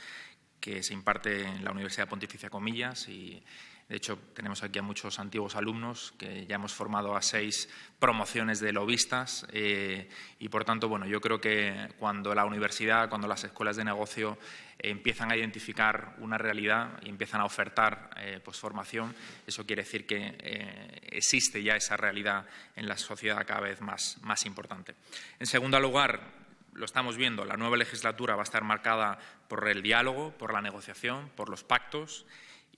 que se imparte en la Universidad Pontificia Comillas y, de hecho, tenemos aquí a muchos antiguos alumnos que ya hemos formado a 6 promociones de lobistas y, por tanto, bueno, yo creo que cuando la universidad, cuando las escuelas de negocio empiezan a identificar una realidad y empiezan a ofertar pues formación, eso quiere decir que existe ya esa realidad en la sociedad cada vez más importante. En segundo lugar, lo estamos viendo, la nueva legislatura va a estar marcada por el diálogo, por la negociación, por los pactos.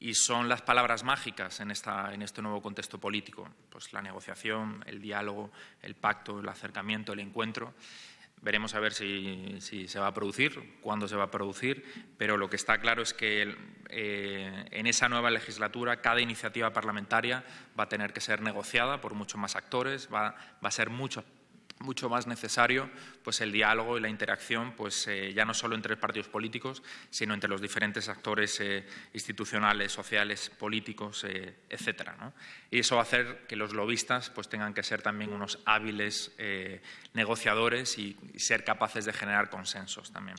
Y son las palabras mágicas en este nuevo contexto político. Pues la negociación, el diálogo, el pacto, el acercamiento, el encuentro. Veremos a ver si se va a producir, cuándo se va a producir, pero lo que está claro es que en esa nueva legislatura cada iniciativa parlamentaria va a tener que ser negociada por muchos más actores, va a ser mucho más necesario pues el diálogo y la interacción, pues ya no solo entre partidos políticos, sino entre los diferentes actores institucionales, sociales, políticos, etcétera, ¿no? Y eso va a hacer que los lobistas pues tengan que ser también unos hábiles negociadores y ser capaces de generar consensos también.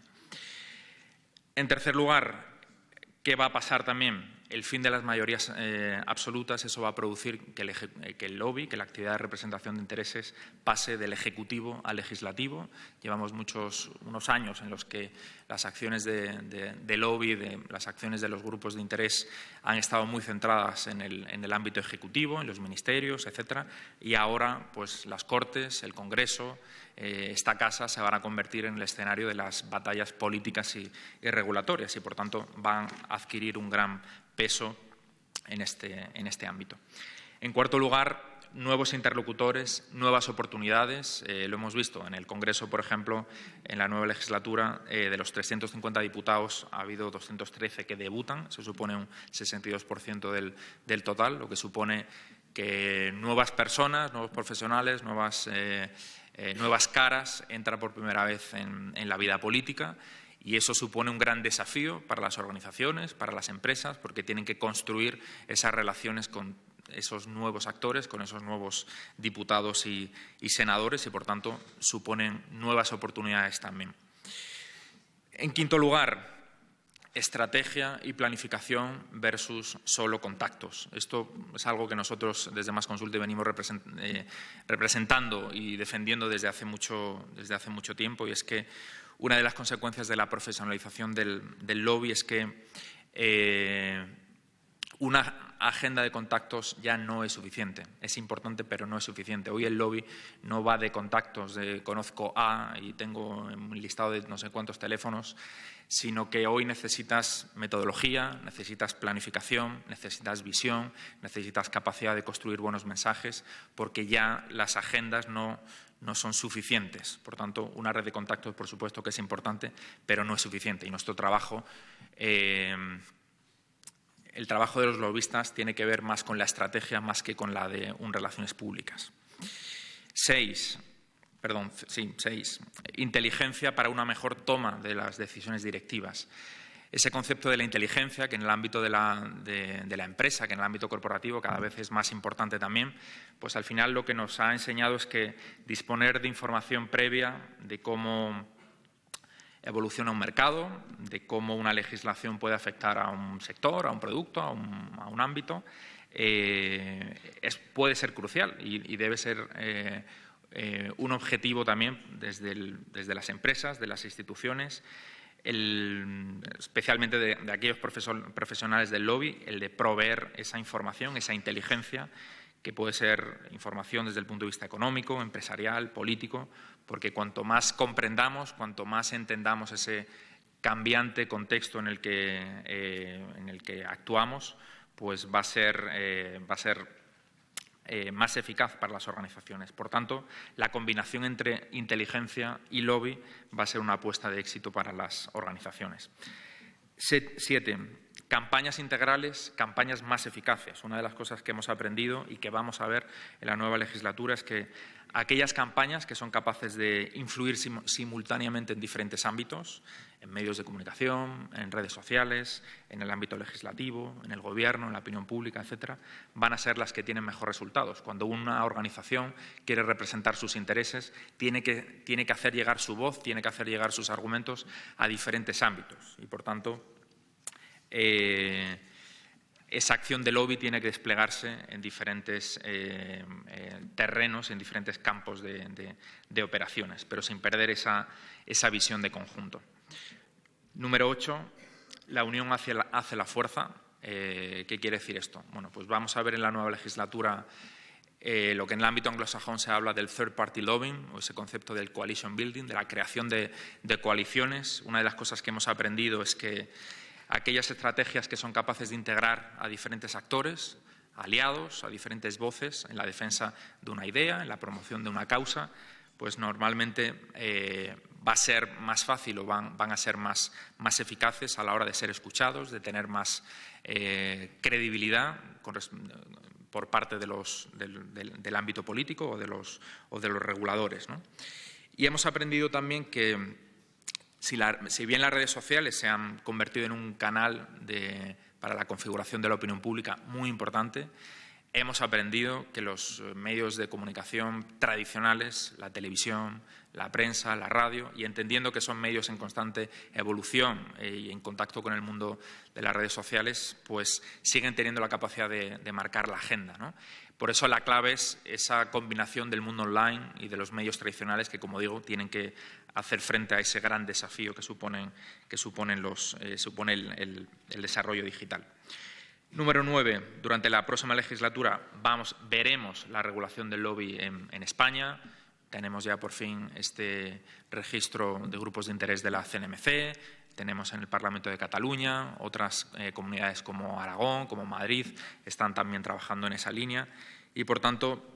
En tercer lugar, ¿qué va a pasar también? El fin de las mayorías absolutas, eso va a producir que el lobby, que la actividad de representación de intereses pase del Ejecutivo al Legislativo. Llevamos unos años en los que las acciones de lobby, las acciones de los grupos de interés han estado muy centradas en el ámbito ejecutivo, en los ministerios, etcétera, y ahora pues las Cortes, el Congreso, esta casa se van a convertir en el escenario de las batallas políticas y regulatorias y, por tanto, van a adquirir un gran peso en este ámbito. En cuarto lugar, nuevos interlocutores, nuevas oportunidades. Lo hemos visto en el Congreso, por ejemplo, en la nueva legislatura, de los 350 diputados ha habido 213 que debutan, eso supone un 62% del total, lo que supone que nuevas personas, nuevos profesionales, nuevas caras entran por primera vez en la vida política. Y eso supone un gran desafío para las organizaciones, para las empresas, porque tienen que construir esas relaciones con esos nuevos actores, con esos nuevos diputados y senadores y, por tanto, suponen nuevas oportunidades también. En quinto lugar, estrategia y planificación versus solo contactos. Esto es algo que nosotros desde Más Consulte venimos representando y defendiendo desde hace mucho tiempo, y es que una de las consecuencias de la profesionalización del lobby es que una agenda de contactos ya no es suficiente. Es importante, pero no es suficiente. Hoy el lobby no va de contactos, de conozco a y tengo un listado de no sé cuántos teléfonos, sino que hoy necesitas metodología, necesitas planificación, necesitas visión, necesitas capacidad de construir buenos mensajes, porque ya las agendas no son suficientes. Por tanto, una red de contactos, por supuesto que es importante, pero no es suficiente. Y nuestro trabajo, el trabajo de los lobistas tiene que ver más con la estrategia más que con la de relaciones públicas. 6. Inteligencia para una mejor toma de las decisiones directivas. Ese concepto de la inteligencia, que en el ámbito de la empresa, que en el ámbito corporativo cada vez es más importante también, pues al final lo que nos ha enseñado es que disponer de información previa de cómo evoluciona un mercado, de cómo una legislación puede afectar a un sector, a un producto, a un ámbito, puede ser crucial y debe ser un objetivo también desde las empresas, de las instituciones, especialmente de aquellos profesionales del lobby, el de proveer esa información, esa inteligencia, que puede ser información desde el punto de vista económico, empresarial, político, porque cuanto más comprendamos, cuanto más entendamos ese cambiante contexto en el que actuamos, pues va a ser más eficaz para las organizaciones. Por tanto, la combinación entre inteligencia y lobby va a ser una apuesta de éxito para las organizaciones. 7. Campañas integrales, campañas más eficaces. Una de las cosas que hemos aprendido y que vamos a ver en la nueva legislatura es que aquellas campañas que son capaces de influir simultáneamente en diferentes ámbitos, en medios de comunicación, en redes sociales, en el ámbito legislativo, en el gobierno, en la opinión pública, etcétera, van a ser las que tienen mejores resultados. Cuando una organización quiere representar sus intereses, tiene que hacer llegar su voz, tiene que hacer llegar sus argumentos a diferentes ámbitos y, por tanto, esa acción de lobby tiene que desplegarse en diferentes terrenos, en diferentes campos de operaciones, pero sin perder esa visión de conjunto. Número 8, la unión hace la fuerza. ¿Qué quiere decir esto? Bueno, pues vamos a ver en la nueva legislatura lo que en el ámbito anglosajón se habla del third party lobbying, o ese concepto del coalition building, de la creación de coaliciones. Una de las cosas que hemos aprendido es que aquellas estrategias que son capaces de integrar a diferentes actores, aliados, a diferentes voces en la defensa de una idea, en la promoción de una causa, pues normalmente va a ser más fácil o van a ser más eficaces a la hora de ser escuchados, de tener más credibilidad por parte del ámbito político o de los reguladores, ¿no? Y hemos aprendido también que si bien las redes sociales se han convertido en un canal para la configuración de la opinión pública muy importante, hemos aprendido que los medios de comunicación tradicionales, la televisión, la prensa, la radio, y entendiendo que son medios en constante evolución y en contacto con el mundo de las redes sociales, pues siguen teniendo la capacidad de marcar la agenda, ¿no? Por eso la clave es esa combinación del mundo online y de los medios tradicionales que, como digo, tienen que hacer frente a ese gran desafío que supone el desarrollo digital. Número 9. Durante la próxima legislatura veremos la regulación del lobby en España. Tenemos ya por fin este registro de grupos de interés de la CNMC. Tenemos en el Parlamento de Cataluña, otras comunidades como Aragón, como Madrid, están también trabajando en esa línea. Y, por tanto,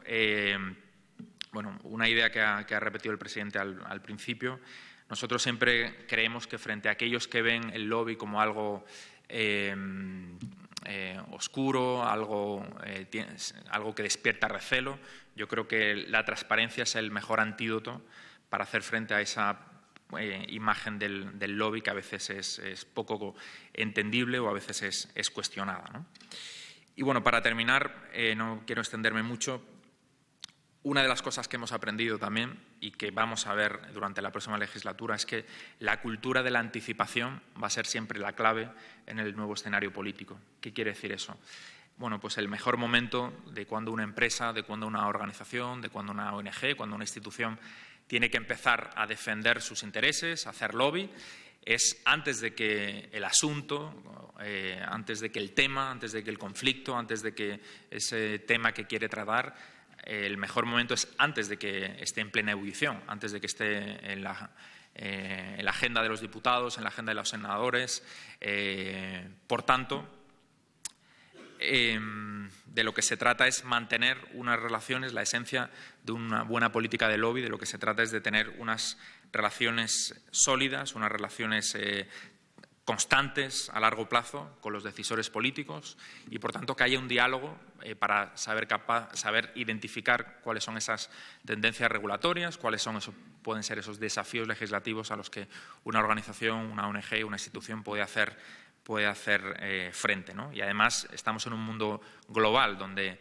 una idea que ha repetido el presidente al principio, nosotros siempre creemos que frente a aquellos que ven el lobby como algo oscuro, algo que despierta recelo, yo creo que la transparencia es el mejor antídoto para hacer frente a esa imagen del lobby que a veces es poco entendible o a veces es cuestionada, ¿no? Y bueno, para terminar, no quiero extenderme mucho. Una de las cosas que hemos aprendido también y que vamos a ver durante la próxima legislatura es que la cultura de la anticipación va a ser siempre la clave en el nuevo escenario político. ¿Qué quiere decir eso? Bueno, pues el mejor momento de cuando una empresa, de cuando una organización, de cuando una ONG, cuando una institución tiene que empezar a defender sus intereses, a hacer lobby, es antes de que el asunto, antes de que el tema, antes de que el conflicto, antes de que ese tema que quiere tratar, el mejor momento es antes de que esté en plena ebullición, antes de que esté en la agenda de los diputados, en la agenda de los senadores. Por tanto, de lo que se trata es mantener unas relaciones, la esencia de una buena política de lobby, de lo que se trata es de tener unas relaciones sólidas, unas relaciones constantes a largo plazo con los decisores políticos y, por tanto, que haya un diálogo para saber identificar cuáles son esas tendencias regulatorias, cuáles pueden ser esos desafíos legislativos a los que una organización, una ONG, una institución puede hacer frente, ¿no? Y además estamos en un mundo global donde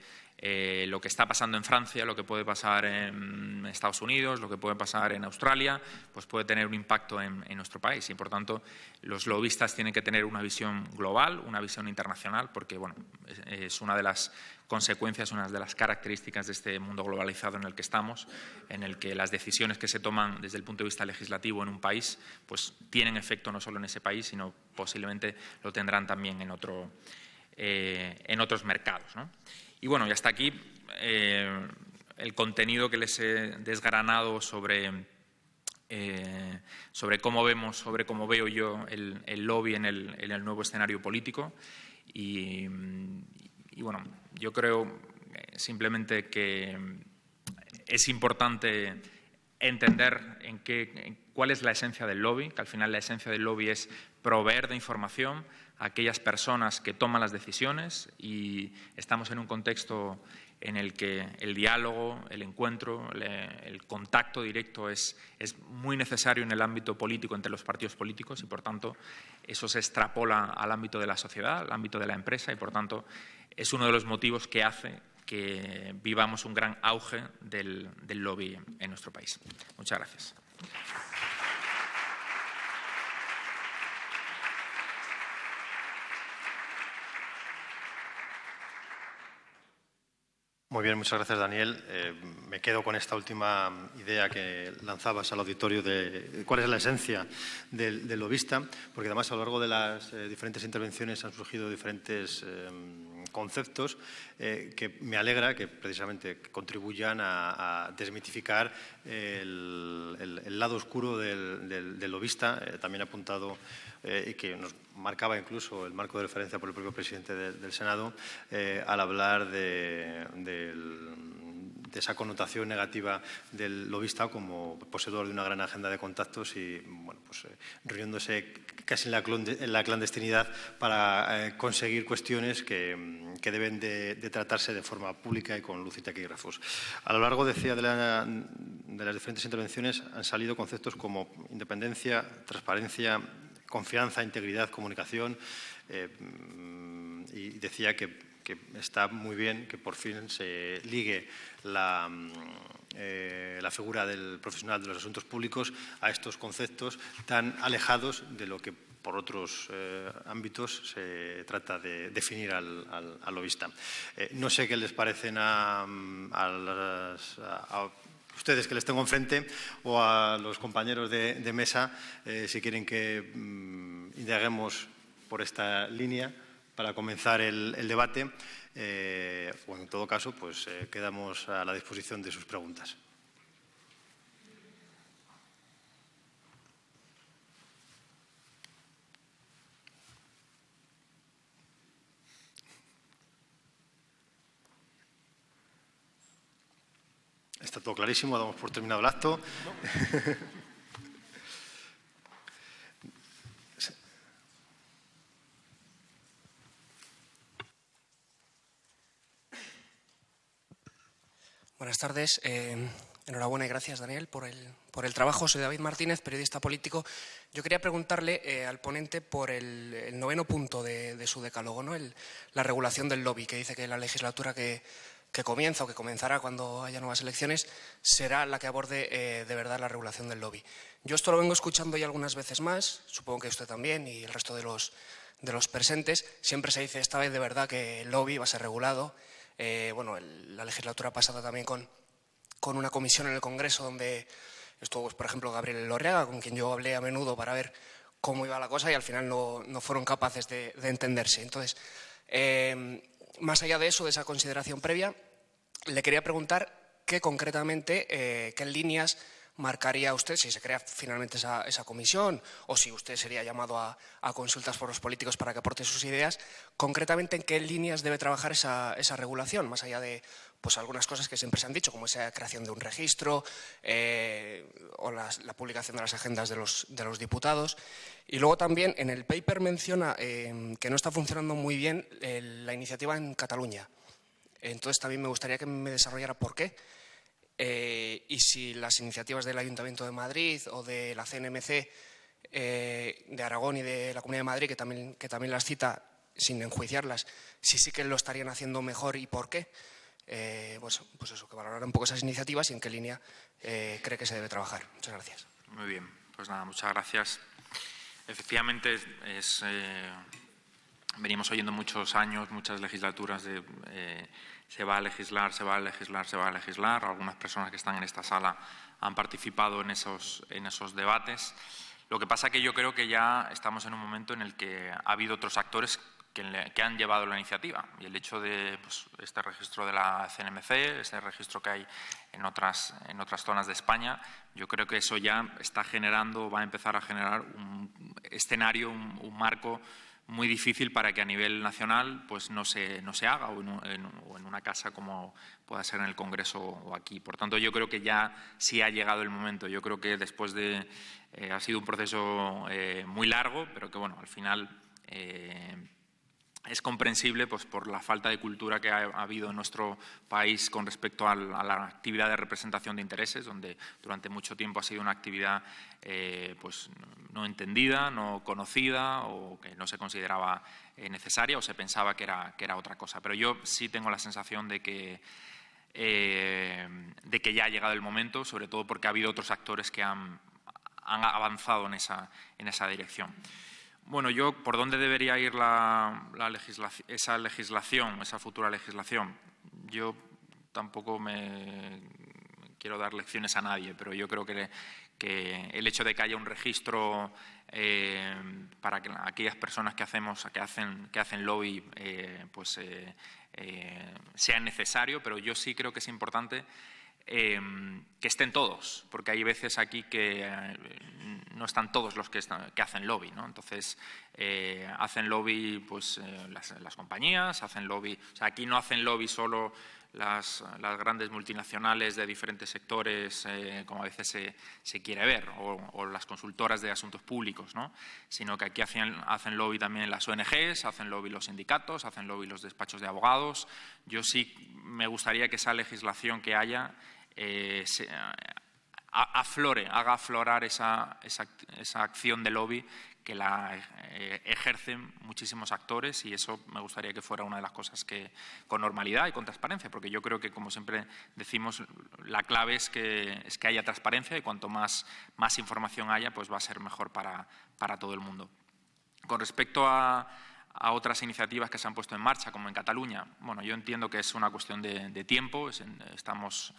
lo que está pasando en Francia, lo que puede pasar en Estados Unidos, lo que puede pasar en Australia, pues puede tener un impacto en nuestro país. Y, por tanto, los lobistas tienen que tener una visión global, una visión internacional, porque bueno, es una de las consecuencias, una de las características de este mundo globalizado en el que estamos, en el que las decisiones que se toman desde el punto de vista legislativo en un país pues tienen efecto no solo en ese país, sino posiblemente lo tendrán también en otros mercados, ¿no? Y bueno, y hasta aquí el contenido que les he desgranado sobre cómo veo yo el lobby en el nuevo escenario político. Y bueno, yo creo simplemente que es importante entender cuál es la esencia del lobby, que al final la esencia del lobby es proveer de información a aquellas personas que toman las decisiones, y estamos en un contexto en el que el diálogo, el encuentro, el contacto directo es muy necesario en el ámbito político entre los partidos políticos y, por tanto, eso se extrapola al ámbito de la sociedad, al ámbito de la empresa y, por tanto, es uno de los motivos que hace que vivamos un gran auge del lobby en nuestro país. Muchas gracias. Muy bien, muchas gracias, Daniel. Me quedo con esta última idea que lanzabas al auditorio de cuál es la esencia del lobista, porque además a lo largo de las diferentes intervenciones han surgido diferentes conceptos que me alegra que precisamente contribuyan a desmitificar el lado oscuro del lobista, también apuntado y que nos marcaba incluso el marco de referencia por el propio presidente del Senado al hablar de esa connotación negativa del lobista como poseedor de una gran agenda de contactos y bueno, pues, reuniéndose casi en la clandestinidad para conseguir cuestiones que deben de tratarse de forma pública y con luz y taquígrafos. A lo largo, decía, de las diferentes intervenciones han salido conceptos como independencia, transparencia, confianza, integridad, comunicación, y decía que está muy bien que por fin se ligue la figura del profesional de los asuntos públicos a estos conceptos tan alejados de lo que por otros ámbitos se trata de definir al lobista. No sé qué les parecen a ustedes que les tengo enfrente o a los compañeros de mesa, si quieren que indaguemos por esta línea para comenzar el debate, o en todo caso, pues quedamos a la disposición de sus preguntas. Está todo clarísimo, damos por terminado el acto. No. Buenas tardes. Enhorabuena y gracias, Daniel, por el trabajo. Soy David Martínez, periodista político. Yo quería preguntarle al ponente por el 9º punto de su decálogo, ¿no? La regulación del lobby, que dice que la legislatura que comienza o que comenzará cuando haya nuevas elecciones será la que aborde de verdad la regulación del lobby. Yo esto lo vengo escuchando ya algunas veces más, supongo que usted también y el resto de los presentes. Siempre se dice esta vez de verdad que el lobby va a ser regulado. Bueno, la legislatura pasada también con una comisión en el Congreso donde estuvo, pues, por ejemplo, Gabriel Elorriaga, con quien yo hablé a menudo para ver cómo iba la cosa y al final no fueron capaces de entenderse. Entonces, más allá de eso, de esa consideración previa, le quería preguntar qué concretamente, qué líneas marcaría usted si se crea finalmente esa comisión o si usted sería llamado a consultas por los políticos para que aporte sus ideas, concretamente en qué líneas debe trabajar esa regulación, más allá de pues, algunas cosas que siempre se han dicho, como esa creación de un registro o la publicación de las agendas de los diputados. Y luego también en el paper menciona que no está funcionando muy bien la iniciativa en Cataluña. Entonces también me gustaría que me desarrollara por qué. Y si las iniciativas del Ayuntamiento de Madrid o de la CNMC de Aragón y de la Comunidad de Madrid, que también las cita sin enjuiciarlas, si sí que lo estarían haciendo mejor y por qué, pues eso, que valorara un poco esas iniciativas y en qué línea cree que se debe trabajar. Muchas gracias. Muy bien, pues nada, muchas gracias. Efectivamente, venimos oyendo muchos años, muchas legislaturas de se va a legislar, se va a legislar, se va a legislar. Algunas personas que están en esta sala han participado en esos debates. Lo que pasa es que yo creo que ya estamos en un momento en el que ha habido otros actores que han llevado la iniciativa. Y el hecho de pues, este registro de la CNMC, este registro que hay en otras zonas de España, yo creo que eso ya está generando, va a empezar a generar un escenario, un marco muy difícil para que a nivel nacional pues no se haga o en una casa como pueda ser en el Congreso o aquí. Por tanto, yo creo que ya sí ha llegado el momento. Yo creo que después de… ha sido un proceso muy largo, pero que bueno, al final es comprensible pues, por la falta de cultura que ha habido en nuestro país con respecto a la actividad de representación de intereses, donde durante mucho tiempo ha sido una actividad pues, no entendida, no conocida o que no se consideraba necesaria o se pensaba que era otra cosa. Pero yo sí tengo la sensación de que ya ha llegado el momento, sobre todo porque ha habido otros actores que han avanzado en esa dirección. Bueno, yo, ¿por dónde debería ir esa legislación, esa futura legislación? Yo tampoco me quiero dar lecciones a nadie, pero yo creo que el hecho de que haya un registro para que aquellas personas que hacen lobby sea necesario, pero yo sí creo que es importante que estén todos, porque hay veces aquí que no están todos los que hacen lobby, ¿no? Entonces, hacen lobby pues, las compañías, hacen lobby… O sea, aquí no hacen lobby solo las grandes multinacionales de diferentes sectores, como a veces se quiere ver, o las consultoras de asuntos públicos, ¿no? Sino que aquí hacen lobby también las ONGs, hacen lobby los sindicatos, hacen lobby los despachos de abogados. Yo sí me gustaría que esa legislación que haya haga aflorar esa acción de lobby que la ejercen muchísimos actores, y eso me gustaría que fuera una de las cosas que con normalidad y con transparencia, porque yo creo que, como siempre decimos, la clave es que haya transparencia, y cuanto más información haya, pues va a ser mejor para todo el mundo. Con respecto a otras iniciativas que se han puesto en marcha, como en Cataluña, bueno, yo entiendo que es una cuestión de tiempo. Estamos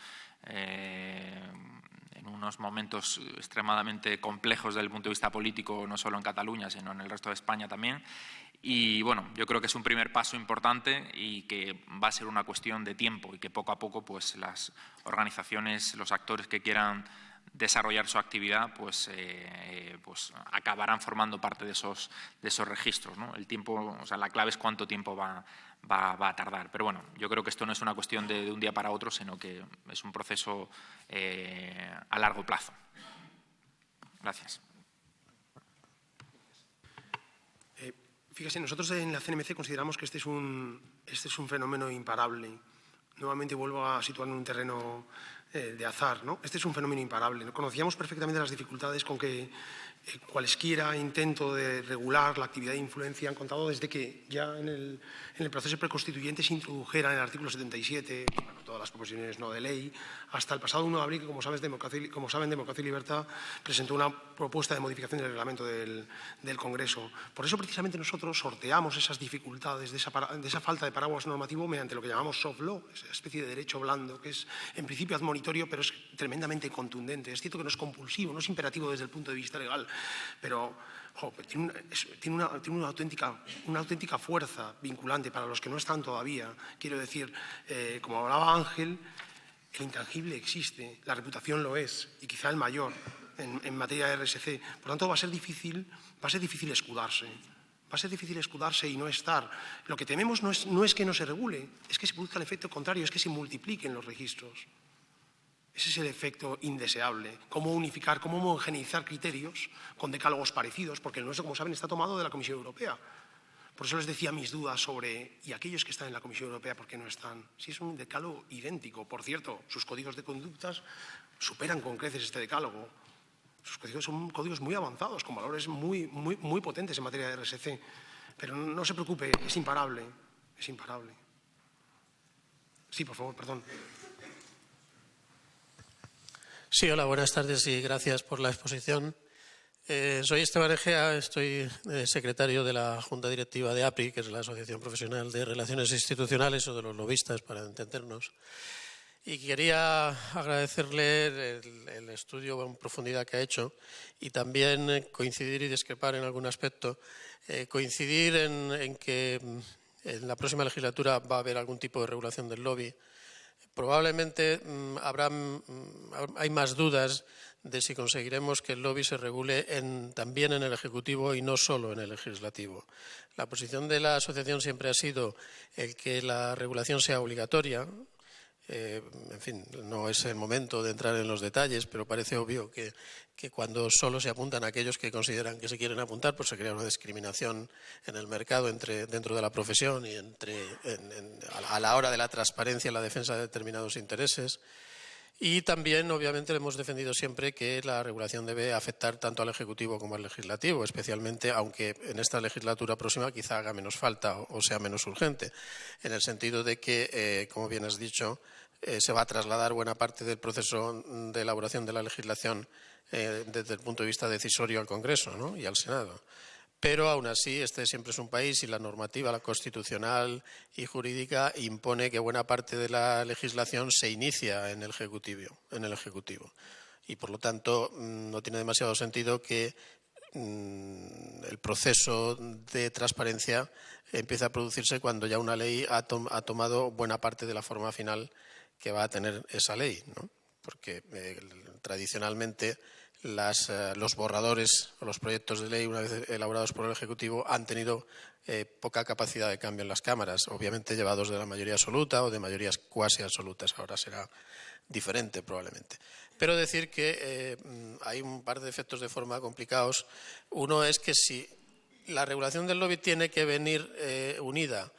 en unos momentos extremadamente complejos desde el punto de vista político, no solo en Cataluña, sino en el resto de España también. Y bueno, yo creo que es un primer paso importante y que va a ser una cuestión de tiempo, y que poco a poco pues, las organizaciones, los actores que quieran desarrollar su actividad, pues acabarán formando parte de esos registros, ¿no? El tiempo, o sea, la clave es cuánto tiempo va a tardar. Pero bueno, yo creo que esto no es una cuestión de un día para otro, sino que es un proceso a largo plazo. Gracias. Fíjese, nosotros en la CNMC consideramos que este es un fenómeno imparable. Nuevamente vuelvo a situar en un terreno de azar, ¿no? Este es un fenómeno imparable. Conocíamos perfectamente las dificultades con que cualesquiera intento de regular la actividad de influencia han contado desde que ya en el proceso preconstituyente se introdujera en el artículo 77, bueno, todas las proposiciones no de ley, hasta el pasado 1 de abril, que como saben, Democracia y Libertad presentó una propuesta de modificación del reglamento del Congreso. Por eso, precisamente, nosotros sorteamos esas dificultades de esa falta de paraguas normativo mediante lo que llamamos soft law, esa especie de derecho blando, que es en principio admonitorio, pero es tremendamente contundente. Es cierto que no es compulsivo, no es imperativo desde el punto de vista legal, pero tiene una auténtica fuerza vinculante para los que no están todavía. Quiero decir, como hablaba Ángel, el intangible existe, la reputación lo es, y quizá el mayor en materia de RSC. Por tanto, va a ser difícil escudarse. Va a ser difícil escudarse y no estar. Lo que tememos no es que no se regule, es que se produzca el efecto contrario, es que se multipliquen los registros. Ese es el efecto indeseable. Cómo unificar, cómo homogeneizar criterios con decálogos parecidos, porque el nuestro, como saben, está tomado de la Comisión Europea. Por eso les decía mis dudas sobre, ¿y aquellos que están en la Comisión Europea por qué no están? Si es un decálogo idéntico. Por cierto, sus códigos de conductas superan con creces este decálogo. Sus códigos son códigos muy avanzados, con valores muy potentes en materia de RSC. Pero no se preocupe, es imparable. Es imparable. Sí, por favor, perdón. Sí, hola, buenas tardes y gracias por la exposición. Soy Esteban Egea, estoy secretario de la Junta Directiva de APRI, que es la Asociación Profesional de Relaciones Institucionales o de los lobistas, para entendernos. Y quería agradecerle el estudio en profundidad que ha hecho y también coincidir y discrepar en algún aspecto. Coincidir en que en la próxima legislatura va a haber algún tipo de regulación del lobby. Probablemente hay más dudas de si conseguiremos que el lobby se regule también en el Ejecutivo y no solo en el Legislativo. La posición de la asociación siempre ha sido el que la regulación sea obligatoria. En fin, no es el momento de entrar en los detalles, pero parece obvio que cuando solo se apuntan aquellos que consideran que se quieren apuntar, pues se crea una discriminación en el mercado dentro de la profesión y a la hora de la transparencia en la defensa de determinados intereses. Y también, obviamente, hemos defendido siempre que la regulación debe afectar tanto al Ejecutivo como al Legislativo, especialmente, aunque en esta legislatura próxima quizá haga menos falta o sea menos urgente, en el sentido de que, como bien has dicho, se va a trasladar buena parte del proceso de elaboración de la legislación desde el punto de vista decisorio al Congreso, ¿no? Y al Senado. Pero aún así, este siempre es un país y la normativa, la constitucional y jurídica, impone que buena parte de la legislación se inicia en el Ejecutivo. Y por lo tanto, no tiene demasiado sentido que el proceso de transparencia empiece a producirse cuando ya una ley ha tomado buena parte de la forma final que va a tener esa ley, ¿no? Porque tradicionalmente los borradores o los proyectos de ley, una vez elaborados por el Ejecutivo, han tenido poca capacidad de cambio en las cámaras, obviamente llevados de la mayoría absoluta o de mayorías cuasi absolutas. Ahora será diferente probablemente. Pero decir que hay un par de efectos de forma complicados. Uno es que si la regulación del lobby tiene que venir unida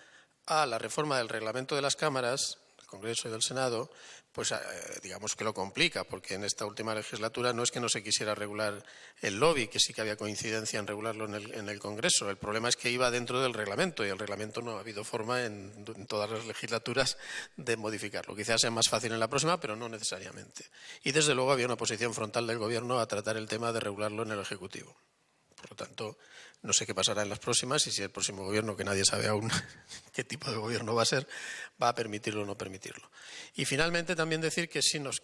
a la reforma del reglamento de las cámaras, del Congreso y del Senado, pues digamos que lo complica, porque en esta última legislatura no es que no se quisiera regular el lobby, que sí que había coincidencia en regularlo en el Congreso. El problema es que iba dentro del reglamento y el reglamento no ha habido forma en todas las legislaturas de modificarlo. Quizás sea más fácil en la próxima, pero no necesariamente. Y desde luego había una posición frontal del Gobierno a tratar el tema de regularlo en el Ejecutivo. Por lo tanto, no sé qué pasará en las próximas y si el próximo Gobierno, que nadie sabe aún qué tipo de Gobierno va a ser, va a permitirlo o no permitirlo. Y finalmente también decir que sí nos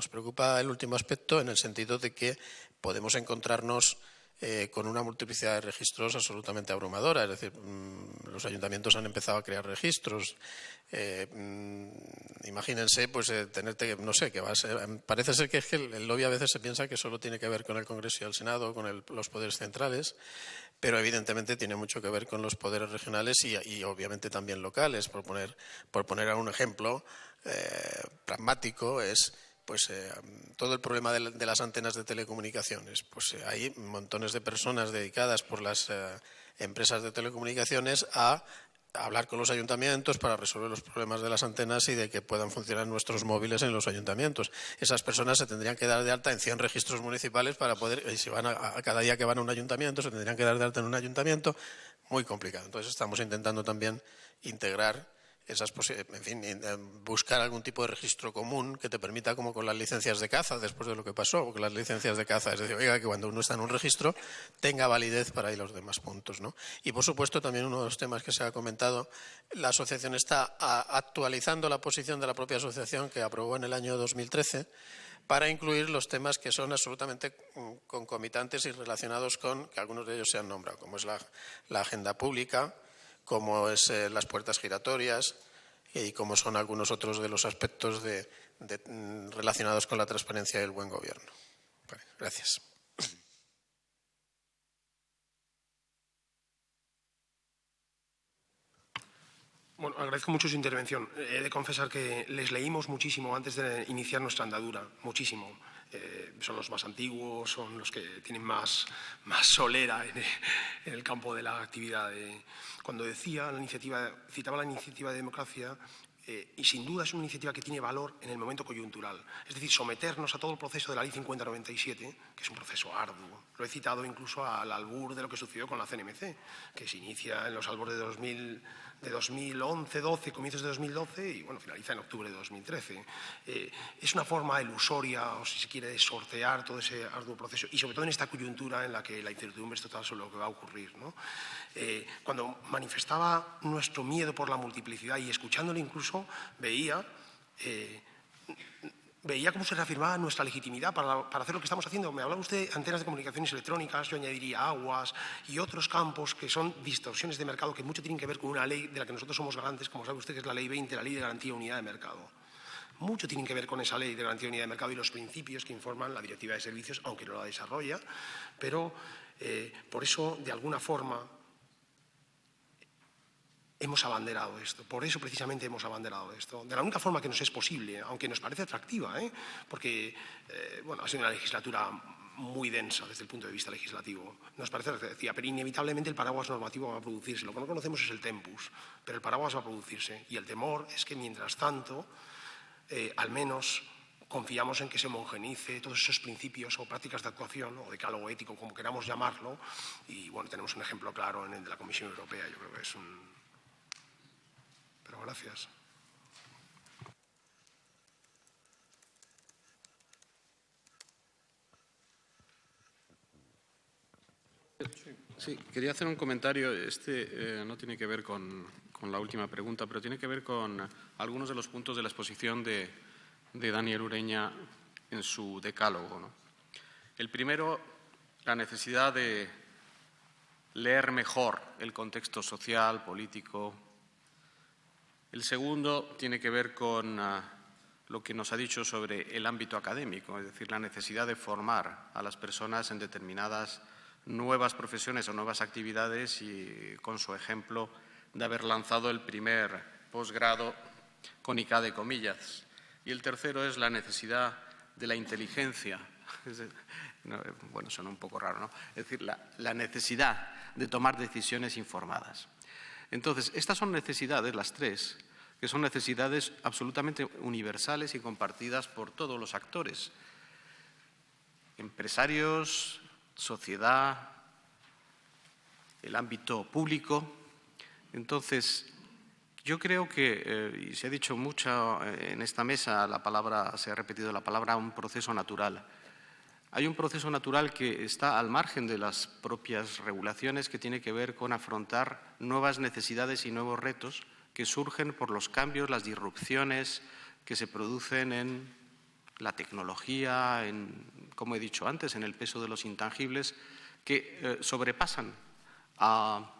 preocupa el último aspecto en el sentido de que podemos encontrarnos con una multiplicidad de registros absolutamente abrumadora. Es decir, los ayuntamientos han empezado a crear registros. Imagínense, pues, no sé, que va a ser. Parece ser que es que el lobby a veces se piensa que solo tiene que ver con el Congreso y el Senado, con los poderes centrales, pero evidentemente tiene mucho que ver con los poderes regionales y obviamente también locales. Por poner un ejemplo pragmático es todo el problema de las antenas de telecomunicaciones. Pues hay montones de personas dedicadas por las empresas de telecomunicaciones a hablar con los ayuntamientos para resolver los problemas de las antenas y de que puedan funcionar nuestros móviles en los ayuntamientos. Esas personas se tendrían que dar de alta en 100 registros municipales para poder, y si van a cada día que van a un ayuntamiento, se tendrían que dar de alta en un ayuntamiento. Muy complicado. Entonces estamos intentando también integrar buscar algún tipo de registro común que te permita, como con las licencias de caza, después de lo que pasó con las licencias de caza, es decir, oiga, que cuando uno está en un registro tenga validez para ir los demás puntos, ¿no? Y por supuesto también uno de los temas que se ha comentado, la asociación está actualizando la posición de la propia asociación que aprobó en el año 2013 para incluir los temas que son absolutamente concomitantes y relacionados con, que algunos de ellos se han nombrado, como es la agenda pública, como es las puertas giratorias y como son algunos otros de los aspectos relacionados con la transparencia y el buen gobierno. Vale, gracias. Bueno, agradezco mucho su intervención. He de confesar que les leímos muchísimo antes de iniciar nuestra andadura, muchísimo. Son los más antiguos, son los que tienen más solera en el campo de la actividad. Cuando citaba la iniciativa de democracia, y sin duda es una iniciativa que tiene valor en el momento coyuntural. Es decir, someternos a todo el proceso de la Ley 5097, que es un proceso arduo. Lo he citado incluso al albur de lo que sucedió con la CNMC, que se inicia en los albores de 2011-12, comienzos de 2012 y bueno, finaliza en octubre de 2013. Es una forma ilusoria, o si se quiere, de sortear todo ese arduo proceso y sobre todo en esta coyuntura en la que la incertidumbre es total sobre lo que va a ocurrir, ¿no? Cuando manifestaba nuestro miedo por la multiplicidad y escuchándolo incluso veía cómo se reafirmaba nuestra legitimidad para hacer lo que estamos haciendo. Me hablaba usted de antenas de comunicaciones electrónicas, yo añadiría aguas y otros campos que son distorsiones de mercado que mucho tienen que ver con una ley de la que nosotros somos garantes, como sabe usted, que es la Ley 20, la Ley de Garantía de Unidad de Mercado. Mucho tienen que ver con esa Ley de Garantía de Unidad de Mercado y los principios que informan la Directiva de Servicios, aunque no la desarrolla, pero por eso, de alguna forma, hemos abanderado esto, por eso precisamente hemos abanderado esto, de la única forma que nos es posible, aunque nos parece atractiva, porque bueno, ha sido una legislatura muy densa desde el punto de vista legislativo, nos parece atractiva, pero inevitablemente el paraguas normativo va a producirse. Lo que no conocemos es el tempus, pero el paraguas va a producirse y el temor es que mientras tanto, al menos confiamos en que se homogenice todos esos principios o prácticas de actuación o decálogo ético, como queramos llamarlo, y bueno, tenemos un ejemplo claro en el de la Comisión Europea. Yo creo que es Pero gracias. Sí, quería hacer un comentario. No tiene que ver con la última pregunta, pero tiene que ver con algunos de los puntos de la exposición de Daniel Ureña en su decálogo, ¿no? El primero, la necesidad de leer mejor el contexto social, político. El segundo tiene que ver con lo que nos ha dicho sobre el ámbito académico, es decir, la necesidad de formar a las personas en determinadas nuevas profesiones o nuevas actividades y con su ejemplo de haber lanzado el primer posgrado con IK de comillas. Y el tercero es la necesidad de la inteligencia. Bueno, suena un poco raro, ¿no? Es decir, la necesidad de tomar decisiones informadas. Entonces, estas son necesidades, las tres, que son necesidades absolutamente universales y compartidas por todos los actores, empresarios, sociedad, el ámbito público. Entonces, yo creo que, y se ha dicho mucho en esta mesa, se ha repetido la palabra un proceso natural. Hay un proceso natural que está al margen de las propias regulaciones, que tiene que ver con afrontar nuevas necesidades y nuevos retos que surgen por los cambios, las disrupciones que se producen en la tecnología, como he dicho antes, en el peso de los intangibles, que sobrepasan a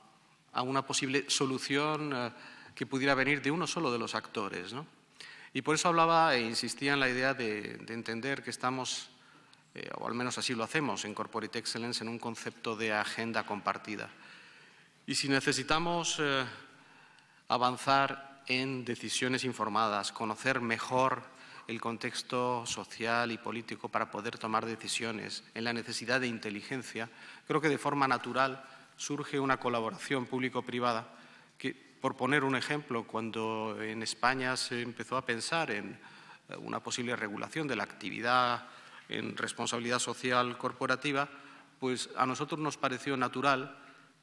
una posible solución que pudiera venir de uno solo de los actores, ¿no? Y por eso hablaba e insistía en la idea de entender que estamos, o al menos así lo hacemos en Corporate Excellence, en un concepto de agenda compartida. Y si necesitamos avanzar en decisiones informadas, conocer mejor el contexto social y político para poder tomar decisiones, en la necesidad de inteligencia, creo que de forma natural surge una colaboración público-privada que, por poner un ejemplo, cuando en España se empezó a pensar en una posible regulación de la actividad en responsabilidad social corporativa, pues a nosotros nos pareció natural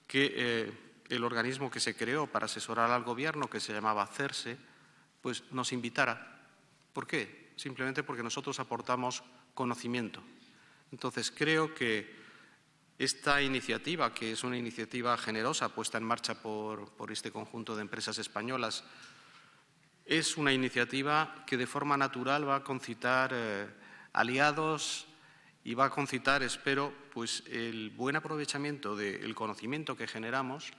que el organismo que se creó para asesorar al Gobierno, que se llamaba CERSE, pues nos invitara. ¿Por qué? Simplemente porque nosotros aportamos conocimiento. Entonces, creo que esta iniciativa, que es una iniciativa generosa puesta en marcha por este conjunto de empresas españolas, es una iniciativa que de forma natural va a concitar aliados y va a concitar, espero, pues el buen aprovechamiento del conocimiento que generamos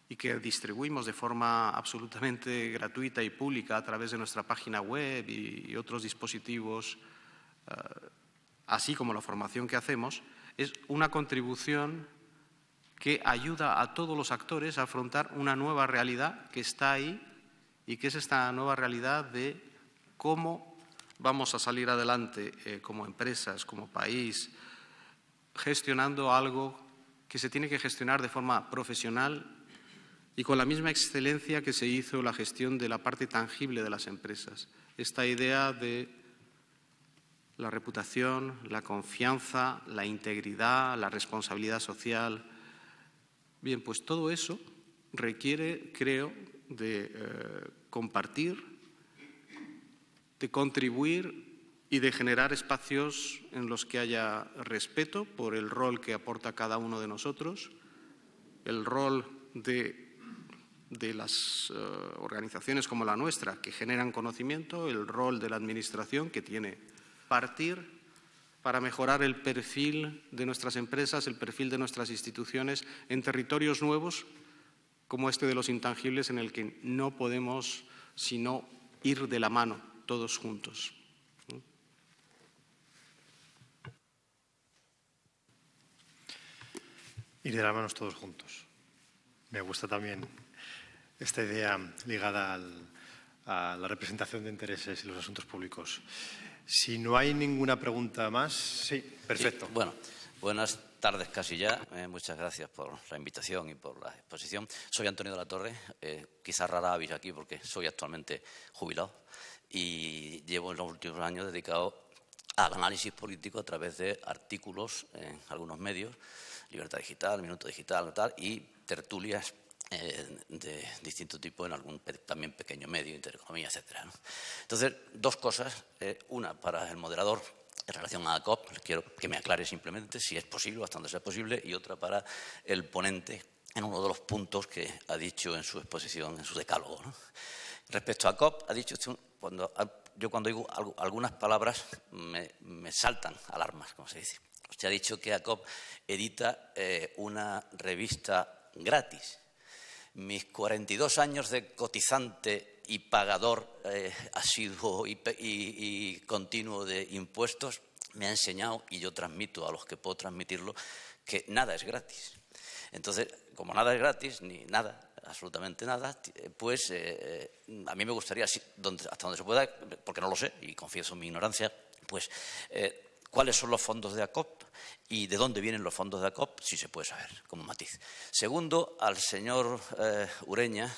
y que distribuimos de forma absolutamente gratuita y pública a través de nuestra página web y otros dispositivos, así como la formación que hacemos, es una contribución que ayuda a todos los actores a afrontar una nueva realidad que está ahí y que es esta nueva realidad de cómo vamos a salir adelante como empresas, como país, gestionando algo que se tiene que gestionar de forma profesional y con la misma excelencia que se hizo la gestión de la parte tangible de las empresas. Esta idea de la reputación, la confianza, la integridad, la responsabilidad social. Bien, pues todo eso requiere, creo, de compartir, de contribuir y de generar espacios en los que haya respeto por el rol que aporta cada uno de nosotros, el rol de las organizaciones como la nuestra que generan conocimiento, el rol de la Administración que tiene partir para mejorar el perfil de nuestras empresas, el perfil de nuestras instituciones en territorios nuevos como este de los intangibles en el que no podemos sino ir de la mano todos juntos. Ir de la mano todos juntos. Me gusta también esta idea ligada a la representación de intereses y los asuntos públicos. Si no hay ninguna pregunta más, sí, perfecto. Sí, bueno, buenas tardes casi ya. Muchas gracias por la invitación y por la exposición. Soy Antonio de la Torre, quizás rara avis aquí porque soy actualmente jubilado y llevo en los últimos años dedicado al análisis político a través de artículos en algunos medios, Libertad Digital, Minuto Digital tal, y tertulias de distinto tipo en algún también pequeño medio, Intereconomía, etcétera, ¿no? Entonces, dos cosas. Una, para el moderador, en relación a ACOP, quiero que me aclare simplemente si es posible, hasta donde sea posible, y otra para el ponente en uno de los puntos que ha dicho en su exposición, en su decálogo, ¿no? Respecto a ACOP, ha dicho usted, yo cuando digo algunas palabras me saltan alarmas, como se dice. Usted ha dicho que ACOP edita una revista gratis. Mis 42 años de cotizante y pagador asiduo y continuo de impuestos me ha enseñado, y yo transmito a los que puedo transmitirlo, que nada es gratis. Entonces, como nada es gratis, ni nada, absolutamente nada, pues a mí me gustaría, hasta donde se pueda, porque no lo sé y confieso mi ignorancia, pues cuáles son los fondos de ACOP y de dónde vienen los fondos de ACOP, si se puede saber, como matiz. Segundo, al señor Ureña,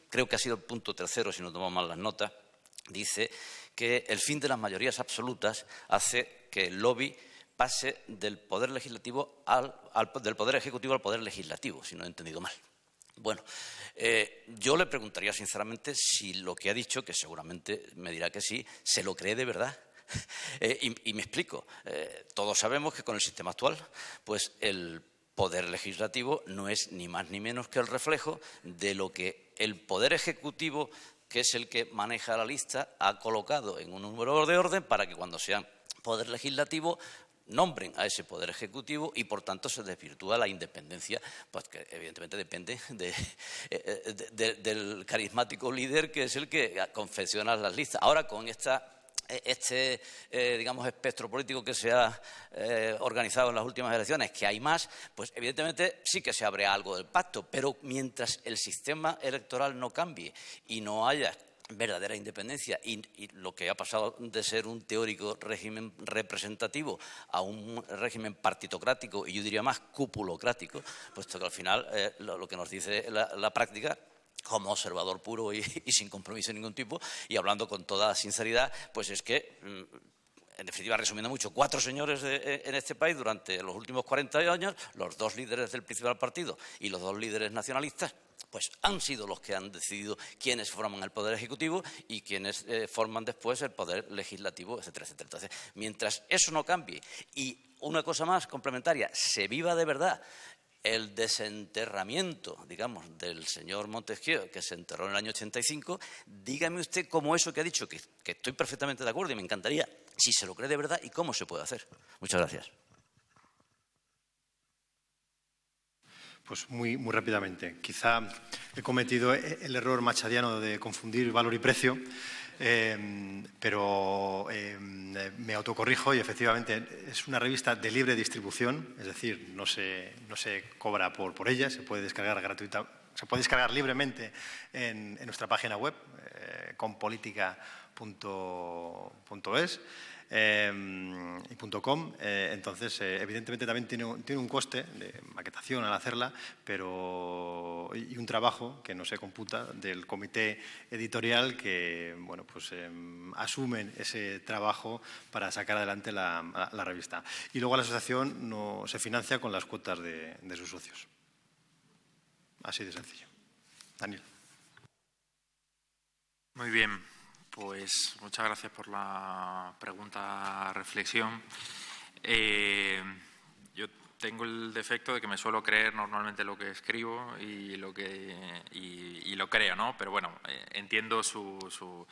creo que ha sido el punto tercero, si no tomo mal las notas, dice que el fin de las mayorías absolutas hace que el lobby pase del poder legislativo del poder ejecutivo al poder legislativo, si no he entendido mal. Bueno, yo le preguntaría sinceramente si lo que ha dicho, que seguramente me dirá que sí, se lo cree de verdad. Y me explico. Todos sabemos que con el sistema actual, pues el poder legislativo no es ni más ni menos que el reflejo de lo que el poder ejecutivo, que es el que maneja la lista, ha colocado en un número de orden para que cuando sea poder legislativo nombren a ese poder ejecutivo y por tanto se desvirtúa la independencia, pues que evidentemente depende del carismático líder que es el que confecciona las listas. Ahora con digamos, espectro político que se ha organizado en las últimas elecciones, que hay más, pues evidentemente sí que se abre algo del pacto, pero mientras el sistema electoral no cambie y no haya verdadera independencia y lo que ha pasado de ser un teórico régimen representativo a un régimen partitocrático y yo diría más cupulocrático, puesto que al final lo que nos dice la práctica, como observador puro y sin compromiso de ningún tipo, y hablando con toda sinceridad, pues es que, en definitiva, resumiendo mucho, 4 señores en este país durante los últimos 40 años, los 2 líderes del principal partido y los 2 líderes nacionalistas, pues han sido los que han decidido quiénes forman el Poder Ejecutivo y quiénes forman después el Poder Legislativo, etcétera, etcétera. Entonces, mientras eso no cambie y una cosa más complementaria, se viva de verdad el desenterramiento, digamos, del señor Montesquieu, que se enterró en el año 85, dígame usted cómo eso que ha dicho, que estoy perfectamente de acuerdo y me encantaría si se lo cree de verdad y cómo se puede hacer. Muchas gracias. Pues muy rápidamente. Quizá he cometido el error machadiano de confundir valor y precio, pero me autocorrijo y efectivamente es una revista de libre distribución, es decir, no se cobra por ella, se puede descargar se puede descargar libremente en nuestra página web, compolitica.es. Y .com, entonces evidentemente también tiene un coste de maquetación al hacerla, y un trabajo que no se computa del comité editorial que asumen ese trabajo para sacar adelante la revista. Y luego la asociación se financia con las cuotas de sus socios. Así de sencillo. Daniel. Muy bien. Pues muchas gracias por la pregunta, reflexión. Yo tengo el defecto de que me suelo creer normalmente lo que escribo y lo creo, ¿no? Pero bueno, entiendo su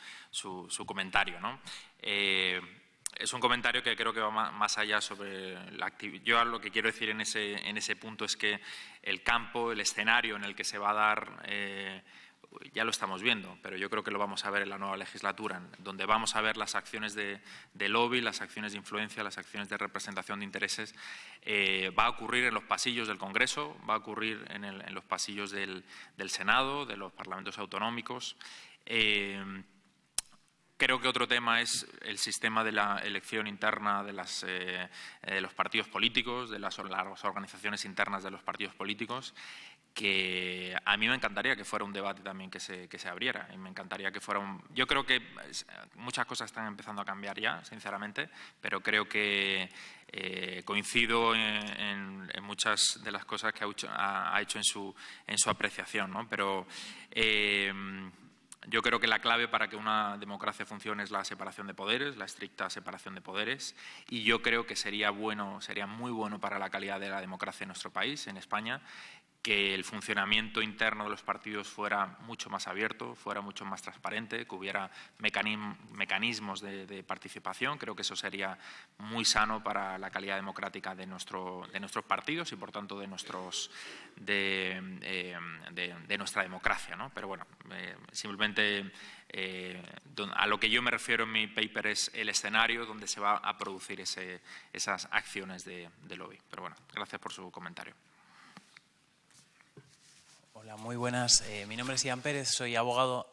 comentario, ¿no? Es un comentario que creo que va más allá sobre la actividad. Yo lo que quiero decir en ese punto es que el campo, el escenario en el que se va a dar ya lo estamos viendo, pero yo creo que lo vamos a ver en la nueva legislatura, donde vamos a ver las acciones de lobby, las acciones de influencia, las acciones de representación de intereses. Va a ocurrir en los pasillos del Congreso, va a ocurrir en los pasillos del Senado, de los parlamentos autonómicos. Creo que otro tema es el sistema de la elección interna de los partidos políticos, de las organizaciones internas de los partidos políticos, que a mí me encantaría que fuera un debate también que se abriera. Y me encantaría que fuera Yo creo que muchas cosas están empezando a cambiar ya, sinceramente, pero creo que coincido en muchas de las cosas que ha hecho en su apreciación, ¿no? Pero yo creo que la clave para que una democracia funcione es la separación de poderes, la estricta separación de poderes, y yo creo que sería muy bueno para la calidad de la democracia en nuestro país, en España, que el funcionamiento interno de los partidos fuera mucho más abierto, fuera mucho más transparente, que hubiera mecanismos de participación. Creo que eso sería muy sano para la calidad democrática de nuestros partidos y, por tanto, de nuestra democracia, ¿no? Pero bueno, simplemente a lo que yo me refiero en mi paper es el escenario donde se va a producir esas acciones de lobby. Pero bueno, gracias por su comentario. Hola, muy buenas. Mi nombre es Ian Pérez, soy abogado.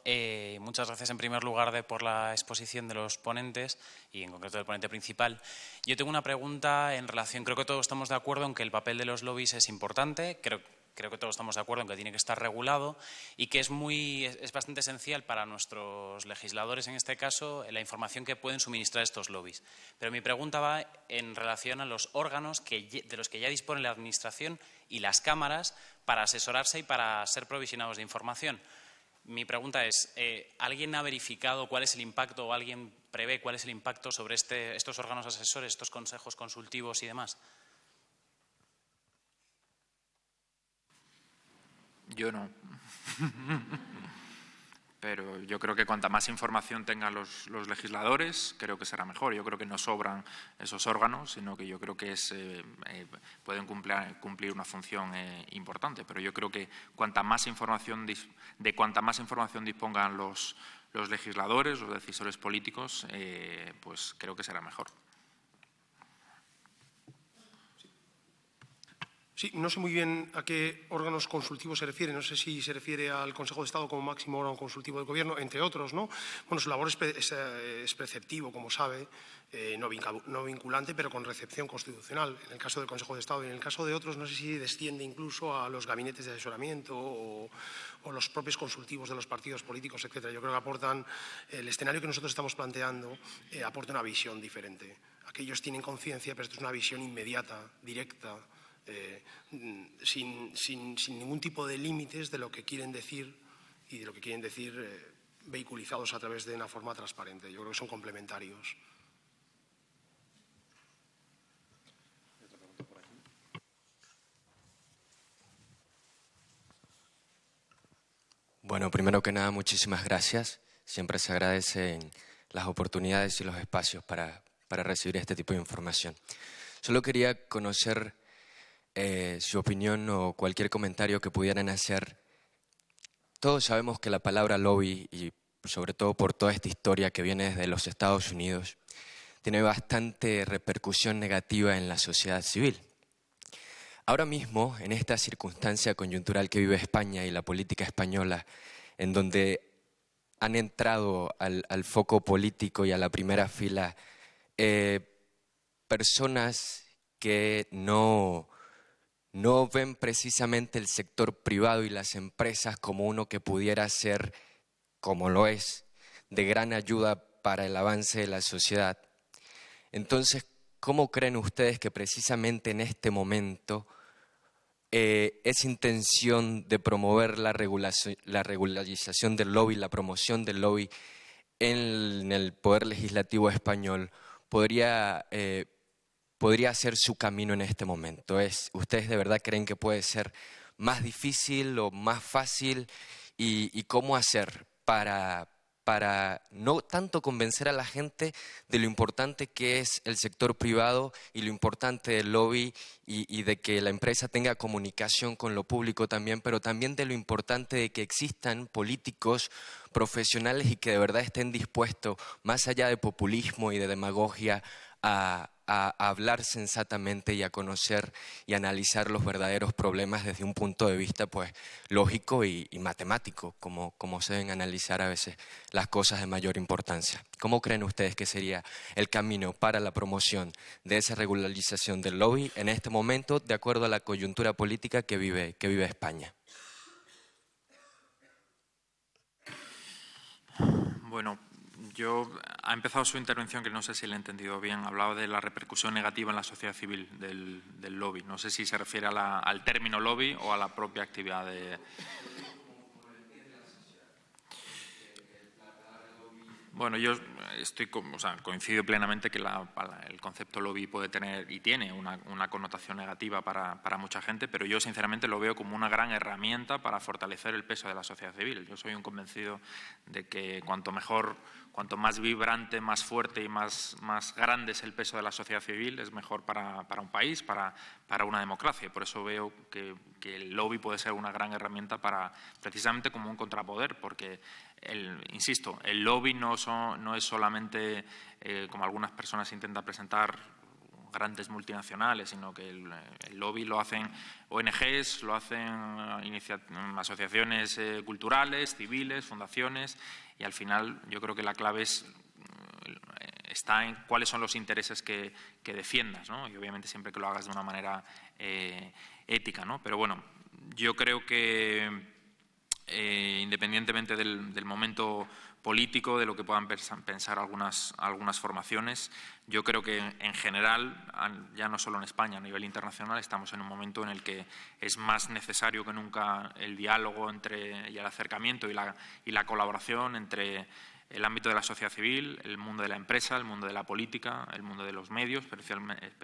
Muchas gracias en primer lugar por la exposición de los ponentes y en concreto del ponente principal. Yo tengo una pregunta en relación, creo que todos estamos de acuerdo en que el papel de los lobbies es importante, creo que todos estamos de acuerdo en que tiene que estar regulado y que es bastante esencial para nuestros legisladores, en este caso, la información que pueden suministrar estos lobbies. Pero mi pregunta va en relación a los órganos de los que ya dispone la Administración y las cámaras para asesorarse y para ser provisionados de información. Mi pregunta es, ¿alguien ha verificado cuál es el impacto o alguien prevé cuál es el impacto sobre estos órganos asesores, estos consejos consultivos y demás? Yo no. Pero yo creo que cuanta más información tengan los legisladores, creo que será mejor. Yo creo que no sobran esos órganos, sino que yo creo que pueden cumplir una función importante. Pero yo creo que cuanta más información dispongan los legisladores, los decisores políticos, pues creo que será mejor. Sí, no sé muy bien a qué órganos consultivos se refiere. No sé si se refiere al Consejo de Estado como máximo órgano consultivo del Gobierno, entre otros, ¿no? Bueno, su labor es preceptivo, como sabe, no vinculante, pero con recepción constitucional, en el caso del Consejo de Estado. Y en el caso de otros, no sé si desciende incluso a los gabinetes de asesoramiento o los propios consultivos de los partidos políticos, etcétera. Yo creo que aportan, el escenario que nosotros estamos planteando, aporta una visión diferente. Aquellos tienen conciencia, pero esto es una visión inmediata, directa, sin ningún tipo de límites de lo que quieren decir y de lo que quieren decir vehiculizados a través de una forma transparente. Yo creo que son complementarios. Bueno, primero que nada, muchísimas gracias. Siempre se agradecen las oportunidades y los espacios para para recibir este tipo de información. Solo quería conocer su opinión o cualquier comentario que pudieran hacer. Todos sabemos que la palabra lobby, y sobre todo por toda esta historia que viene desde los Estados Unidos, tiene bastante repercusión negativa en la sociedad civil. Ahora mismo, en esta circunstancia coyuntural que vive España y la política española, en donde han entrado al foco político y a la primera fila personas que no ven precisamente el sector privado y las empresas como uno que pudiera ser, como lo es, de gran ayuda para el avance de la sociedad. Entonces, ¿cómo creen ustedes que precisamente en este momento esa intención de promover la regularización del lobby, la promoción del lobby en el Poder Legislativo español podría ser su camino en este momento? ¿Ustedes de verdad creen que puede ser más difícil o más fácil? ¿Y cómo hacer para no tanto convencer a la gente de lo importante que es el sector privado y lo importante del lobby y de que la empresa tenga comunicación con lo público también, pero también de lo importante de que existan políticos profesionales y que de verdad estén dispuestos, más allá de populismo y de demagogia, a hablar sensatamente y a conocer y analizar los verdaderos problemas desde un punto de vista pues lógico y matemático, como se deben analizar a veces las cosas de mayor importancia? ¿Cómo creen ustedes que sería el camino para la promoción de esa regularización del lobby en este momento, de acuerdo a la coyuntura política que vive España? Bueno, ha empezado su intervención, que no sé si le he entendido bien, hablaba de la repercusión negativa en la sociedad civil del lobby. No sé si se refiere al término lobby o a la propia actividad de... Bueno, yo coincido plenamente que el concepto lobby puede tener y tiene una connotación negativa para mucha gente, pero yo sinceramente lo veo como una gran herramienta para fortalecer el peso de la sociedad civil. Yo soy un convencido de que cuanto más vibrante, más fuerte y más grande es el peso de la sociedad civil, es mejor para un país, para una democracia. Por eso veo que el lobby puede ser una gran herramienta precisamente como un contrapoder, porque insisto, el lobby no es solamente, como algunas personas intentan presentar, grandes multinacionales, sino que el lobby lo hacen ONGs, lo hacen asociaciones culturales, civiles, fundaciones, y al final yo creo que la clave está en cuáles son los intereses que defiendas, ¿no? Y obviamente siempre que lo hagas de una manera ética, ¿no? Pero bueno, yo creo que independientemente del momento político, de lo que puedan pensar algunas formaciones, yo creo que en general, ya no solo en España, a nivel internacional, estamos en un momento en el que es más necesario que nunca el diálogo y el acercamiento y la colaboración entre el ámbito de la sociedad civil, el mundo de la empresa, el mundo de la política, el mundo de los medios, pero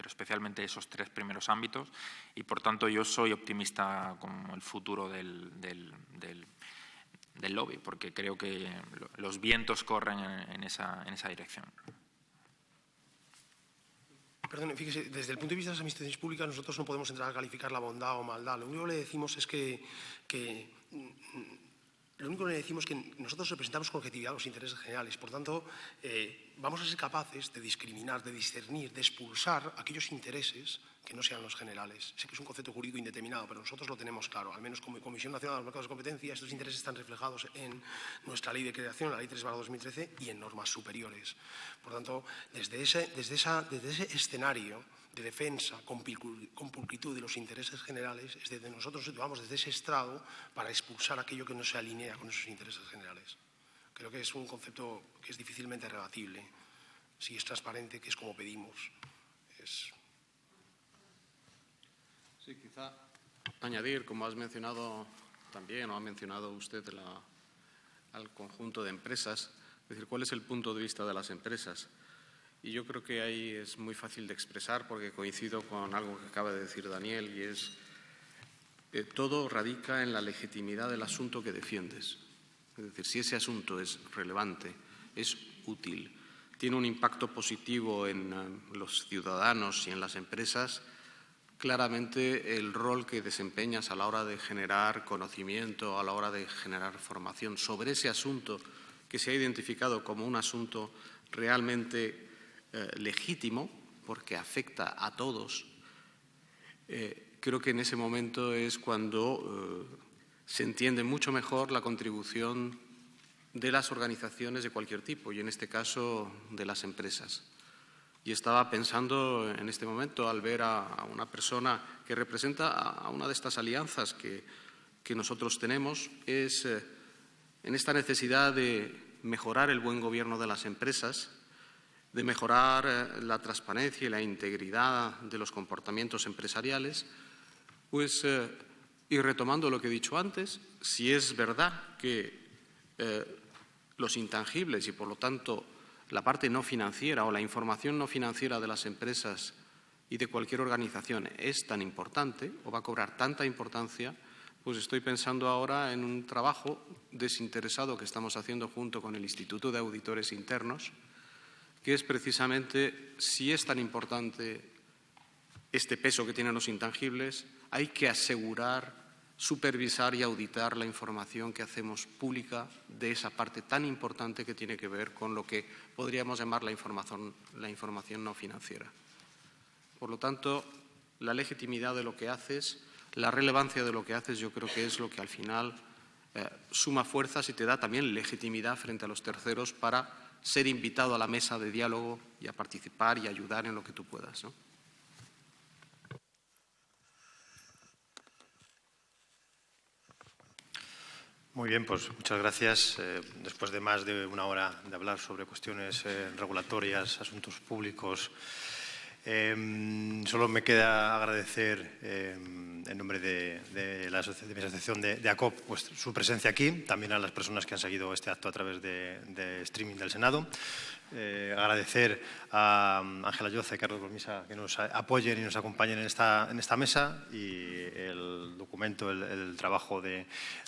especialmente esos tres primeros ámbitos, y por tanto yo soy optimista con el futuro del lobby, porque creo que los vientos corren en esa dirección. Perdón, fíjese, desde el punto de vista de las administraciones públicas nosotros no podemos entrar a calificar la bondad o maldad. Lo único que le decimos es que nosotros representamos con objetividad los intereses generales. Por tanto, vamos a ser capaces de discriminar, de discernir, de expulsar aquellos intereses que no sean los generales. Sé que es un concepto jurídico indeterminado, pero nosotros lo tenemos claro. Al menos como Comisión Nacional de los Mercados de Competencia, estos intereses están reflejados en nuestra ley de creación, la Ley 3/2013, y en normas superiores. Por tanto, desde ese escenario de defensa con pulcritud de los intereses generales, es desde nosotros situamos desde ese estrado para expulsar aquello que no se alinea con esos intereses generales. Creo que es un concepto que es difícilmente rebatible. Si es transparente, que es como pedimos. Sí, quizá añadir, como has mencionado también, o ha mencionado usted al conjunto de empresas, es decir, ¿cuál es el punto de vista de las empresas? Y yo creo que ahí es muy fácil de expresar, porque coincido con algo que acaba de decir Daniel, y es que todo radica en la legitimidad del asunto que defiendes. Es decir, si ese asunto es relevante, es útil, tiene un impacto positivo en los ciudadanos y en las empresas, claramente el rol que desempeñas a la hora de generar conocimiento, a la hora de generar formación sobre ese asunto que se ha identificado como un asunto realmente legítimo, porque afecta a todos, creo que en ese momento es cuando se entiende mucho mejor la contribución de las organizaciones de cualquier tipo, y en este caso de las empresas. Y estaba pensando en este momento, al ver a una persona que representa a una de estas alianzas que nosotros tenemos, es en esta necesidad de mejorar el buen gobierno de las empresas, de mejorar la transparencia y la integridad de los comportamientos empresariales, pues, y retomando lo que he dicho antes, si es verdad que los intangibles y, por lo tanto, la parte no financiera o la información no financiera de las empresas y de cualquier organización es tan importante o va a cobrar tanta importancia, pues estoy pensando ahora en un trabajo desinteresado que estamos haciendo junto con el Instituto de Auditores Internos, que es precisamente, si es tan importante este peso que tienen los intangibles, hay que asegurar, supervisar y auditar la información que hacemos pública de esa parte tan importante que tiene que ver con lo que podríamos llamar la información no financiera. Por lo tanto, la legitimidad de lo que haces, la relevancia de lo que haces, yo creo que es lo que al final suma fuerzas y te da también legitimidad frente a los terceros para ser invitado a la mesa de diálogo y a participar y ayudar en lo que tú puedas, ¿no? Muy bien, pues muchas gracias. Después de más de una hora de hablar sobre cuestiones regulatorias, asuntos públicos, solo me queda agradecer en nombre de mi asociación de ACOP pues, su presencia aquí, también a las personas que han seguido este acto a través de streaming del Senado. Agradecer a Ángela Lloza y Carlos Gormisa que nos apoyen y nos acompañen en esta mesa, y el documento, el trabajo de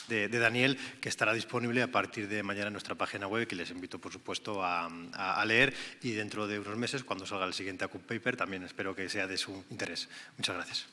Daniel, que estará disponible a partir de mañana en nuestra página web, que les invito, por supuesto, a leer, y dentro de unos meses, cuando salga el siguiente ACOP Paper, también espero que sea de su interés. Muchas gracias.